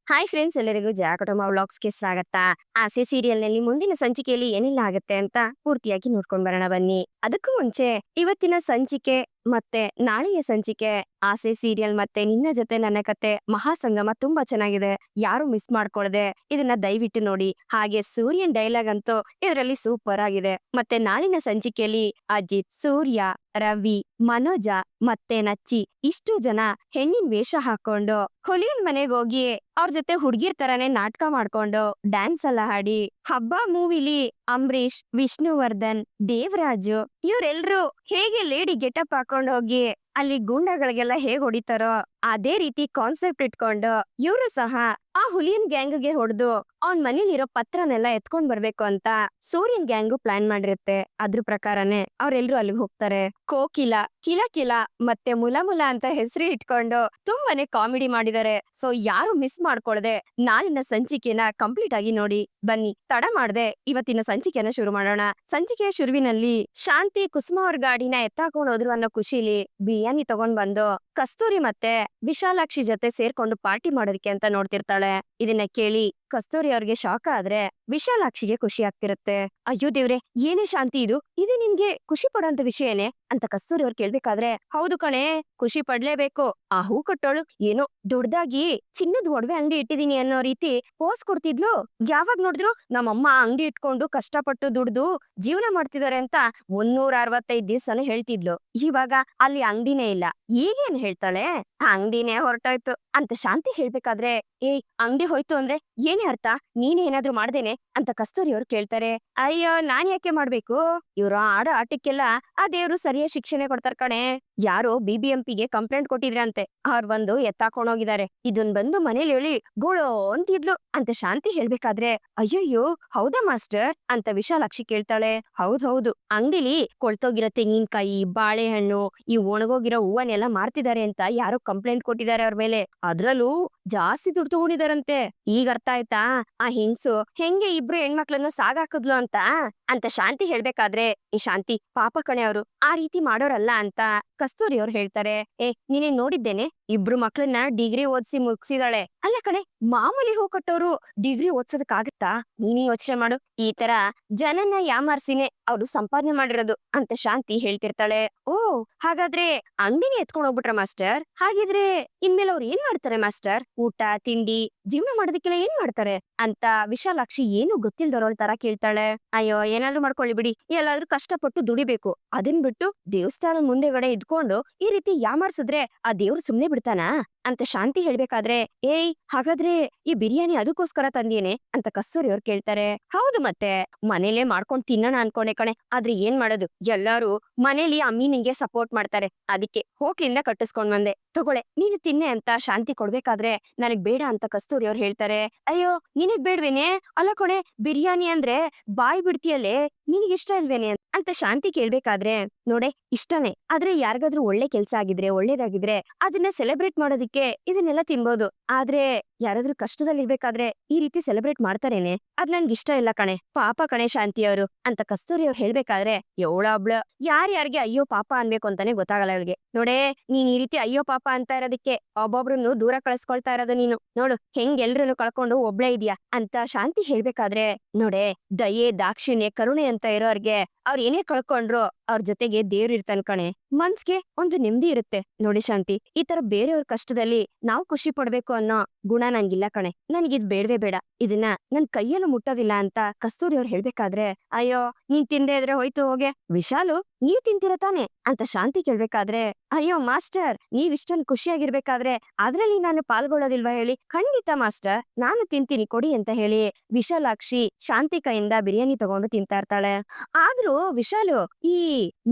Hi friends, ಎಲ್ಲರಿಗೂ ಜಯ ಕುಟುಂಬ ವ್ಲಾಗ್ಸ್‌ಗೆ ಸ್ವಾಗತ. ಆಸೆ ಸೀರಿಯಲ್‌ನಲ್ಲಿ ಮುಂದಿನ ಸಂಚಿಕೆಯಲ್ಲಿ ಏನೆಲ್ಲ ಆಗುತ್ತೆ ಅಂತ ಪೂರ್ತಿಯಾಗಿ ನೋಡ್ಕೊಂಡು ಬರೋಣ ಬನ್ನಿ. ಅದಕ್ಕೂ ಮುಂಚೆ ಇವತ್ತಿನ ಸಂಚಿಕೆ ಮತ್ತೆ ನಾಳೆಯ ಸಂಚಿಕೆ ಆಸೆ ಸೀರಿಯಲ್ ಮತ್ತೆ ನಿನ್ನ ಜೊತೆ ನನ್ನ ಕತೆ ಮಹಾಸಂಗಮ ತುಂಬಾ ಚೆನ್ನಾಗಿದೆ. ಯಾರು ಮಿಸ್ ಮಾಡ್ಕೊಳ್ದೆ ಇದನ್ನ ದಯವಿಟ್ಟು ನೋಡಿ. ಹಾಗೆ ಸೂರ್ಯನ್ ಡೈಲಾಗ್ ಅಂತೂ ಇದರಲ್ಲಿ ಸೂಪರ್ ಆಗಿದೆ. ಮತ್ತೆ ನಾಳಿನ ಸಂಚಿಕೆಯಲ್ಲಿ ಅಜಿತ್, ಸೂರ್ಯ, ರವಿ, ಮನೋಜ ಮತ್ತೆ ನಚ್ಚಿ ಇಷ್ಟು ಜನ ಹೆಣ್ಣಿನ ವೇಷ ಹಾಕೊಂಡು ಹುಲಿಯನ್ ಮನೆಗೆ ಹೋಗಿ ಅವ್ರ ಜೊತೆ ಹುಡ್ಗಿರ್ ತರಾನೇ ನಾಟಕ ಮಾಡ್ಕೊಂಡು ಡ್ಯಾನ್ಸ್ ಎಲ್ಲ ಹಾಡಿ ಹಬ್ಬ ಮೂವಿಲಿ ಅಂಬರೀಶ್, ವಿಷ್ಣುವರ್ಧನ್, ದೇವರಾಜು ಇವ್ರೆಲ್ರು ಹೇಗೆ ಲೇಡಿ ಗೆಟಪ್ ಹಾಕೊಂಡ್ ಹೋಗಿ ಅಲ್ಲಿ ಗೂಂಡಾಗಳಿಗೆಲ್ಲ ಹೇಗ್ ಹೊಡಿತಾರೋ ಅದೇ ರೀತಿ ಕಾನ್ಸೆಪ್ಟ್ ಇಟ್ಕೊಂಡು ಇವ್ರು ಸಹ ಆ ಹುಲಿಯನ್ ಗ್ಯಾಂಗ್ಗೆ ಹೊಡೆದು ಅವ್ನ್ ಮನೇಲಿರೋ ಪತ್ರನೆಲ್ಲ ಎತ್ಕೊಂಡ್ ಬರ್ಬೇಕು ಅಂತ ಸೂರ್ಯನ್ ಗ್ಯಾಂಗು ಪ್ಲಾನ್ ಮಾಡಿರುತ್ತೆ. ಅದ್ರ ಪ್ರಕಾರನೇ ಅವ್ರೆಲ್ರು ಅಲ್ಲಿಗೆ ಹೋಗ್ತಾರೆ. ಕೋಕಿಲ, ಕಿಲ ಮತ್ತೆ ಮುಲ ಅಂತ ಹೆಸರು ಇಟ್ಕೊಂಡು ತುಂಬಾನೇ ಕಾಮಿಡಿ ಮಾಡಿದ್ದಾರೆ. ಸೊ ಯಾರು ಮಿಸ್ ಮಾಡ್ಕೊಳ್ದೆ ನಾಳಿನ ಸಂಚಿಕೆನ ಕಂಪ್ಲೀಟ್ ಆಗಿ ನೋಡಿ ಬನ್ನಿ. ತಡ ಮಾಡ್ದೆ ಇವತ್ತಿನ ಸಂಚಿಕೆನ ಶುರು ಮಾಡೋಣ. ಸಂಚಿಕೆಯ ಶುರುವಿನಲ್ಲಿ ಶಾಂತಿ ಕುಸುಮ ಅವ್ರ ಗಾಡಿನ ಎತ್ತಾಕೊಂಡು ಹೋದ್ರು ಅನ್ನೋ ಖುಷಿಲಿ ಬಿರಿಯಾನಿ ತಗೊಂಡ್ ಬಂದು ಕಸ್ತೂರಿ ಮತ್ತೆ ವಿಶಾಲಾಕ್ಷಿ ಜೊತೆ ಸೇರ್ಕೊಂಡು ಪಾರ್ಟಿ ಮಾಡೋದಕ್ಕೆ ಅಂತ ನೋಡ್ತಿರ್ತಾಳೆ. ಇದನ್ನ ಕೇಳಿ ಕಸ್ತೂರಿ ಅವ್ರಿಗೆ ಶಾಕ್ ಆದ್ರೆ ವಿಶಾಲಾಕ್ಷಿಗೆ ಖುಷಿ ಆಗ್ತಿರುತ್ತೆ. ಅಯ್ಯೋ ದೇವ್ರೆ, ಏನೇ ಶಾಂತಿ ಇದು ನಿನ್ಗೆ ಖುಷಿ ಪಡೋಂತ ವಿಷಯನೇ ಅಂತ ಕಸ್ತೂರಿ ಅವ್ರು ಕೇಳ್ಬೇಕಾದ್ರೆ, ಹೌದು ಕಣೆ, ಖುಷಿ ಪಡ್ಲೇಬೇಕು. ಆ ಹೂ ಕಟ್ಟೋಳು ಏನೋ ದೊಡ್ಡದಾಗಿ ಚಿನ್ನದ ಒಡವೆ ಅಂಗಡಿ ಇಟ್ಟಿದೀನಿ ಅನ್ನೋ ರೀತಿ ಪೋಸ್ ಕೊಡ್ತಿದ್ಲು. ಯಾವಾಗ ನೋಡಿದ್ರು ನಮ್ಮಮ್ಮ ಅಂಗಡಿ ಇಟ್ಕೊಂಡು ಕಷ್ಟಪಟ್ಟು ದುಡ್ದು ಜೀವನ ಮಾಡ್ತಿದಾರೆ ಅಂತ 165 ದಿವ್ಸನೂ ಹೇಳ್ತಿದ್ಲು. ಇವಾಗ ಅಲ್ಲಿ ಅಂಗಡಿನೇ ಇಲ್ಲ. ಈಗೇನ್ ಹೇಳ್ತಾಳೆ, ಅಂಗಡಿನೇ ಹೊರಟೋಯ್ತು ಅಂತ ಶಾಂತಿ ಹೇಳ್ಬೇಕಾದ್ರೆ, ಏಯ್ ಅಂಗಡಿ ಹೋಯ್ತು ಅಂದ್ರೆ ಏನೇ ಅರ್ಥ? ನೀನೇ ಏನಾದ್ರೂ ಮಾಡ್ದೇನೆ ಅಂತ ಕಸ್ತೂರಿ ಅವ್ರು ಕೇಳ್ತಾರೆ. ಅಯ್ಯೋ, ನಾನ್ ಯಾಕೆ ಮಾಡ್ಬೇಕು? ಇವ್ರು ಆಡೋ ಆಟಕ್ಕೆಲ್ಲ ಆ ದೇವ್ರು ಸರಿಯಾದ ಶಿಕ್ಷಣೆ ಕೊಡ್ತಾರ ಕಣೆ. ಯಾರೋ BBMP ಗೆ ಕಂಪ್ಲೇಂಟ್ ಕೊಟ್ಟಿದ್ರಂತೆ. ಅವ್ರು ಬಂದು ಎತ್ತಾಕೊಂಡೋಗಿದ್ದಾರೆ. ಇದನ್ ಬಂದು ಮನೇಲಿ ಹೇಳಿ ಗೋಳೋ ಅಂತಿದ್ಲು ಅಂತ ಶಾಂತಿ ಹೇಳ್ಬೇಕಾದ್ರೆ, ಅಯ್ಯಯ್ಯೋ ಹೌದಾ ಮಾಸ್ಟರ್ ಅಂತ ವಿಶಾಲಾಕ್ಷಿ ಕೇಳ್ತಾಳೆ. ಹೌದು, ಅಂಗಡಿಲಿ ಕೊಳ್ತೋಗಿರೋ ತೆಂಗಿನಕಾಯಿ, ಬಾಳೆಹಣ್ಣು, ಈ ಒಣಗೋಗಿರೋ ಹೂವನ್ನೆಲ್ಲ ಮಾರ್ತಿದ್ದಾರೆ ಅಂತ ಯಾರೋ ಕಂಪ್ಲೇಂಟ್ ಕೊಟ್ಟಿದ್ದಾರೆ ಅವ್ರ ಮೇಲೆ. ಅದ್ರಲ್ಲೂ ಜಾಸ್ತಿ ದುಡ್ಡು ತಗೊಂಡಿದಾರಂತೆ. ಈಗ ಅರ್ಥ ಆಯ್ತಾ ಆ ಹೆಂಗ್ಸು ಹೆಂಗೆ ಇಬ್ರು ಹೆಣ್ಮಕ್ಳನ್ನು ಸಾಗಾಕದ್ಲು ಅಂತ ಶಾಂತಿ ಹೇಳ್ಬೇಕಾದ್ರೆ, ಈ ಶಾಂತಿ ಪಾಪ ಕಣೆ, ಅವರು ಆ ರೀತಿ ಮಾಡೋರಲ್ಲ ಅಂತ ಕಸ್ತೂರಿ ಅವ್ರು ಹೇಳ್ತಾರೆ. ನೀನೇ ನೋಡಿದ್ದೇನೆ, ಇಬ್ರು ಮಕ್ಳನ್ನ ಡಿಗ್ರಿ ಓದಿಸಿ ಮುಗಿಸಿದಾಳೆ. ಅಲ್ಲ ಕಣೆ, ಮಾಮೂಲಿ ಹೂ ಕಟ್ಟೋರು ಡಿಗ್ರಿ ಓದ್ಸೋದಕ್ಕಾಗತ್ತಾ? ನೀನೇ ಯೋಚನೆ ಮಾಡು. ಈ ತರ ಜನನ್ನ ಯಾಮಾರ್ಸಿನೇ ಅವ್ರು ಸಂಪಾದನೆ ಮಾಡಿರೋದು ಅಂತ ಶಾಂತಿ ಹೇಳ್ತಿರ್ತಾಳೆ. ಓ, ಹಾಗಾದ್ರೆ ಅಂಗಡಿನೇ ಎತ್ಕೊಂಡ್ ಹೋಗ್ಬಿಟ್ರ ಮಾಸ್ಟರ್? ಹಾಗಿದ್ರೆ ಇನ್ಮೇಲೆ ಅವ್ರು ಏನ್ ಮಾಡ್ತಾರೆ ಮಾಸ್ಟರ್? ಊಟ ತಿಂಡಿ ಜೀವನ ಮಾಡೋದಕ್ಕೆಲ್ಲ ಏನ್ ಮಾಡ್ತಾರೆ ಅಂತ ವಿಶಾಲಾಕ್ಷಿ ಏನು ಗೊತ್ತಿಲ್ದರೋಳ್ ತರ ಕೇಳ್ತಾಳೆ. ಅಯ್ಯೋ, ಏನಾದ್ರೂ ಮಾಡ್ಕೊಳ್ಳಿ ಬಿಡಿ, ಎಲ್ಲಾದ್ರೂ ಕಷ್ಟಪಟ್ಟು ದುಡಿಬೇಕು. ಅದನ್ ಬಿಟ್ಟು ದೇವಸ್ಥಾನ ಮುಂದೆಗಡೆ ಇದ್ಕೊಂಡು ಈ ರೀತಿ ಯಾಮಾರ್ಸಿದ್ರೆ ಆ ದೇವ್ರು ಸುಮ್ನೆ ಬಿಡ್ತಾನಾ ಅಂತ ಶಾಂತಿ ಹೇಳ್ಬೇಕಾದ್ರೆ, ಹಾಗಾದ್ರೆ ಈ ಬಿರಿಯಾನಿ ಅದಕ್ಕೋಸ್ಕರ ತಂದೇನೆ ಅಂತ ಕಸ್ತೂರಿ ಅವ್ರು ಕೇಳ್ತಾರೆ. ಹೌದು, ಮತ್ತೆ ಮನೇಲೆ ಮಾಡ್ಕೊಂಡ್ ತಿನ್ನೋಣ ಅನ್ಕೊಂಡೆ ಕಣೆ, ಆದ್ರೆ ಏನ್ ಮಾಡೋದು, ಎಲ್ಲಾರು ಮನೇಲಿ ಅಮ್ಮಿ ನಿಂಗೆ ಸಪೋರ್ಟ್ ಮಾಡ್ತಾರೆ, ಅದಕ್ಕೆ ಹೋಟ್ಲಿಂದ ಕಟ್ಟಿಸ್ಕೊಂಡ್ ಬಂದೆ. ತಗೊಳೆ, ನೀನು ತಿನ್ನೆ ಅಂತ ಶಾಂತಿ ಕೊಡ್ಬೇಕಾದ್ರೆ ನನಗ್ ಬೇಡ ಅಂತ ಕಸ್ತೂರಿ ಅವ್ರು ಹೇಳ್ತಾರೆ. ಅಯ್ಯೋ, ನಿನಗ್ ಬೇಡ್ವೇನೆ? ಅಲ್ಲ ಕೊಣೆ, ಬಿರಿಯಾನಿ ಅಂದ್ರೆ ಬಾಯ್ ಬಿಡ್ತೀಯಲ್ಲೇ, ನಿನಗ್ ಇಷ್ಟ ಇಲ್ವೇನೆ ಅಂತ ಶಾಂತಿ ಕೇಳ್ಬೇಕಾದ್ರೆ, ನೋಡೆ ಇಷ್ಟನೇ, ಆದ್ರೆ ಯಾರಿಗಾದ್ರೂ ಒಳ್ಳೆ ಕೆಲ್ಸ ಆಗಿದ್ರೆ, ಒಳ್ಳೇದಾಗಿದ್ರೆ ಅದನ್ನ ಸೆಲೆಬ್ರೇಟ್ ಮಾಡೋದಿಕ್ಕೆ ಇದನ್ನೆಲ್ಲ ತಿನ್ಬೋದು. ಆದ್ರೆ ಯಾರಾದ್ರೂ ಕಷ್ಟದಲ್ಲಿರ್ಬೇಕಾದ್ರೆ ಈ ರೀತಿ ಸೆಲೆಬ್ರೇಟ್ ಮಾಡ್ತಾರೇನೆ? ಅದ್ ನನ್ಗೆ ಇಷ್ಟ ಇಲ್ಲ ಕಣೆ, ಪಾಪ ಕಣೆ ಶಾಂತಿ ಅವರು ಅಂತ ಕಸ್ತೂರಿ ಅವ್ರು ಹೇಳ್ಬೇಕಾದ್ರೆ, ಒಬ್ಳು ಯಾರ್ಯಾರಿಗೆ ಅಯ್ಯೋ ಪಾಪ ಅನ್ಬೇಕು ಅಂತಾನೆ ಗೊತ್ತಾಗಲ್ಲ ಇವಳಿಗೆ. ನೋಡೆ, ನೀನ್ ಈ ರೀತಿ ಅಯ್ಯೋ ಪಾಪ ಅಂತ ಇರೋದಕ್ಕೆ ಒಬ್ಬೊಬ್ರನ್ನು ದೂರ ಕಳಿಸ್ಕೊಳ್ತಾ ಇರೋದು ನೀನು. ನೋಡು ಹೆಂಗ್ ಎಲ್ರನ್ನು ಕಳ್ಕೊಂಡು ಒಬ್ಳೇ ಇದೆಯಾ ಅಂತ ಶಾಂತಿ ಹೇಳ್ಬೇಕಾದ್ರೆ, ನೋಡೆ ದಯೆ, ದಾಕ್ಷಿಣ್ಯ, ಕರುಣೆ ಅಂತ ಇರೋರ್ಗೆ ಅವ್ರ ಏನೇ ಕಳ್ಕೊಂಡ್ರು ಅವ್ರ ಜೊತೆಗೆ ದೇವ್ರ ಇರ್ತಾನ ಕಣೆ. ಮನ್ಸ್ಗೆ ಒಂದು ನೆಮ್ಮದಿ ಇರುತ್ತೆ. ನೋಡಿ ಶಾಂತಿ, ಈ ತರ ಬೇರೆಯವ್ರ ಕಷ್ಟದಲ್ಲಿ ನಾವು ಖುಷಿ ಪಡ್ಬೇಕು ಅನ್ನೋ ಗುಣ ನಂಗಿಲ್ಲ ಕಣೆ. ನನಗಿದ್ ಬೇಡವೇ ಬೇಡ, ಇದನ್ನ ನನ್ ಕೈಯಲ್ಲೂ ಮುಟ್ಟೋದಿಲ್ಲ ಅಂತ ಕಸ್ತೂರಿ ಅವ್ರು ಹೇಳ್ಬೇಕಾದ್ರೆ, ಅಯ್ಯೋ ನೀನ್ ತಿಂದೆ ಇದ್ರೆ ಹೋಯ್ತು ಹೋಗೆ, ವಿಶಾಲು ನೀವ್ ತಿಂತೀರ ತಾನೆ ಅಂತ ಶಾಂತಿ ಕೇಳ್ಬೇಕಾದ್ರೆ, ಅಯ್ಯೋ ಮಾಸ್ಟರ್, ನೀವ್ ಇಷ್ಟೊಂದು ಖುಷಿಯಾಗಿರ್ಬೇಕಾದ್ರೆ ಅದ್ರಲ್ಲಿ ನಾನು ಪಾಲ್ಗೊಳ್ಳೋದಿಲ್ವಾ ಹೇಳಿ? ಖಂಡಿತ ಮಾಸ್ಟರ್, ನಾನು ತಿಂತೀನಿ ಕೊಡಿ ಅಂತ ಹೇಳಿ ವಿಶಾಲಾಕ್ಷಿ ಶಾಂತಿ ಕೈಯಿಂದ ಬಿರಿಯಾನಿ ತಗೊಂಡು ತಿಂತಾ ಇರ್ತಾಳೆ. ಆದ್ರೂ ವಿಶಾಲು, ಈ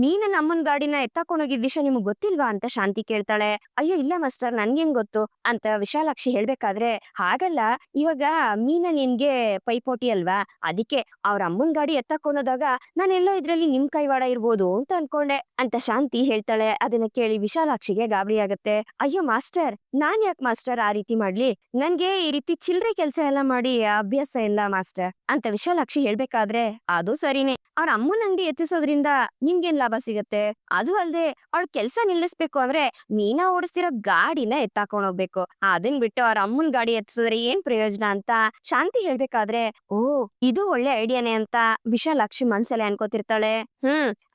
ನೀನ ನಮ್ಮನ್ ಗಾಡಿನ ಎತ್ತಾಕೊಂಡೋಗಿದ್ ವಿಷಯ ನಿಮಗ್ ಗೊತ್ತಿಲ್ವಾ ಅಂತ ಶಾಂತಿ ಕೇಳ್ತಾಳೆ. ಅಯ್ಯೋ ಇಲ್ಲ ಮಾಸ್ಟರ್, ನನ್ಗೇನ್ ಗೊತ್ತು ಅಂತ ವಿಶಾಲಾಕ್ಷಿ ಹೇಳ್ಬೇಕಾದ್ರೆ, ಹಾಗಲ್ಲ, ಇವಾಗ ಮೀನ ನಿನ್ಗೆ ಪೈಪೋಟಿ ಅಲ್ವಾ, ಅದಕ್ಕೆ ಅವ್ರ ಅಮ್ಮನ್ ಗಾಡಿ ಎತ್ತಾಕೊಂಡೋದಾಗ ನಾನೆಲ್ಲೋ ಇದ್ರಲ್ಲಿ ನಿಮ್ ಕೈವಾಡ ಇರ್ಬೋದು ಅಂತ ಅನ್ಕೊಂಡೆ ಅಂತ ಶಾಂತಿ ಹೇಳ್ತಾಳೆ. ಅದನ್ನ ಕೇಳಿ ವಿಶಾಲಾಕ್ಷಿಗೆ ಗಾಬರಿ ಆಗತ್ತೆ. ಅಯ್ಯೋ ಮಾಸ್ಟರ್, ನಾನ್ ಯಾಕೆ ಮಾಸ್ಟರ್ ಆ ರೀತಿ ಮಾಡ್ಲಿ? ನನ್ಗೆ ಈ ರೀತಿ ಚಿಲ್ರೆ ಕೆಲ್ಸ ಎಲ್ಲ ಮಾಡಿ ಅಭ್ಯಾಸ ಇಲ್ಲ ಮಾಸ್ಟರ್ ಅಂತ ವಿಶಾಲಾಕ್ಷಿ ಹೇಳ್ಬೇಕಾದ್ರೆ, ಅದು ಸರಿನೇ, ಅವ್ರ ಅಮ್ಮನ ಅಂಗಡಿ ಎತ್ತಿಸೋದ್ರಿಂದ ನಿಮ್ಗೇನ್ ಲಾಭ ಸಿಗತ್ತೆ? ಅದು ಅಲ್ದೆ ಅವಳ ಕೆಲ್ಸ ನಿಲ್ಲಿಸ್ಬೇಕು ಅಂದ್ರೆ ಮೀನಾ ಓಡಿಸ್ತಿರೋ ಗಾಡಿನ ಎತ್ತಾಕೊಂಡ್ ಹೋಗ್ಬೇಕು. ಅದನ್ ಬಿಟ್ಟು ಅವ್ರ ಅಮ್ಮನ್ ಗಾಡಿ ಎತ್ತಿಸಿದ್ರೆ ಏನ್ ಪ್ರಯೋಜನ ಅಂತ ಶಾಂತಿ ಹೇಳ್ಬೇಕಾದ್ರೆ, ಓ ಇದು ಒಳ್ಳೆ ಐಡಿಯಾನೇ ಅಂತ ವಿಶಾಲಾಕ್ಷಿ ಮನ್ಸಲ್ಲೇ ಅನ್ಕೋತಿರ್ತಾಳೆ.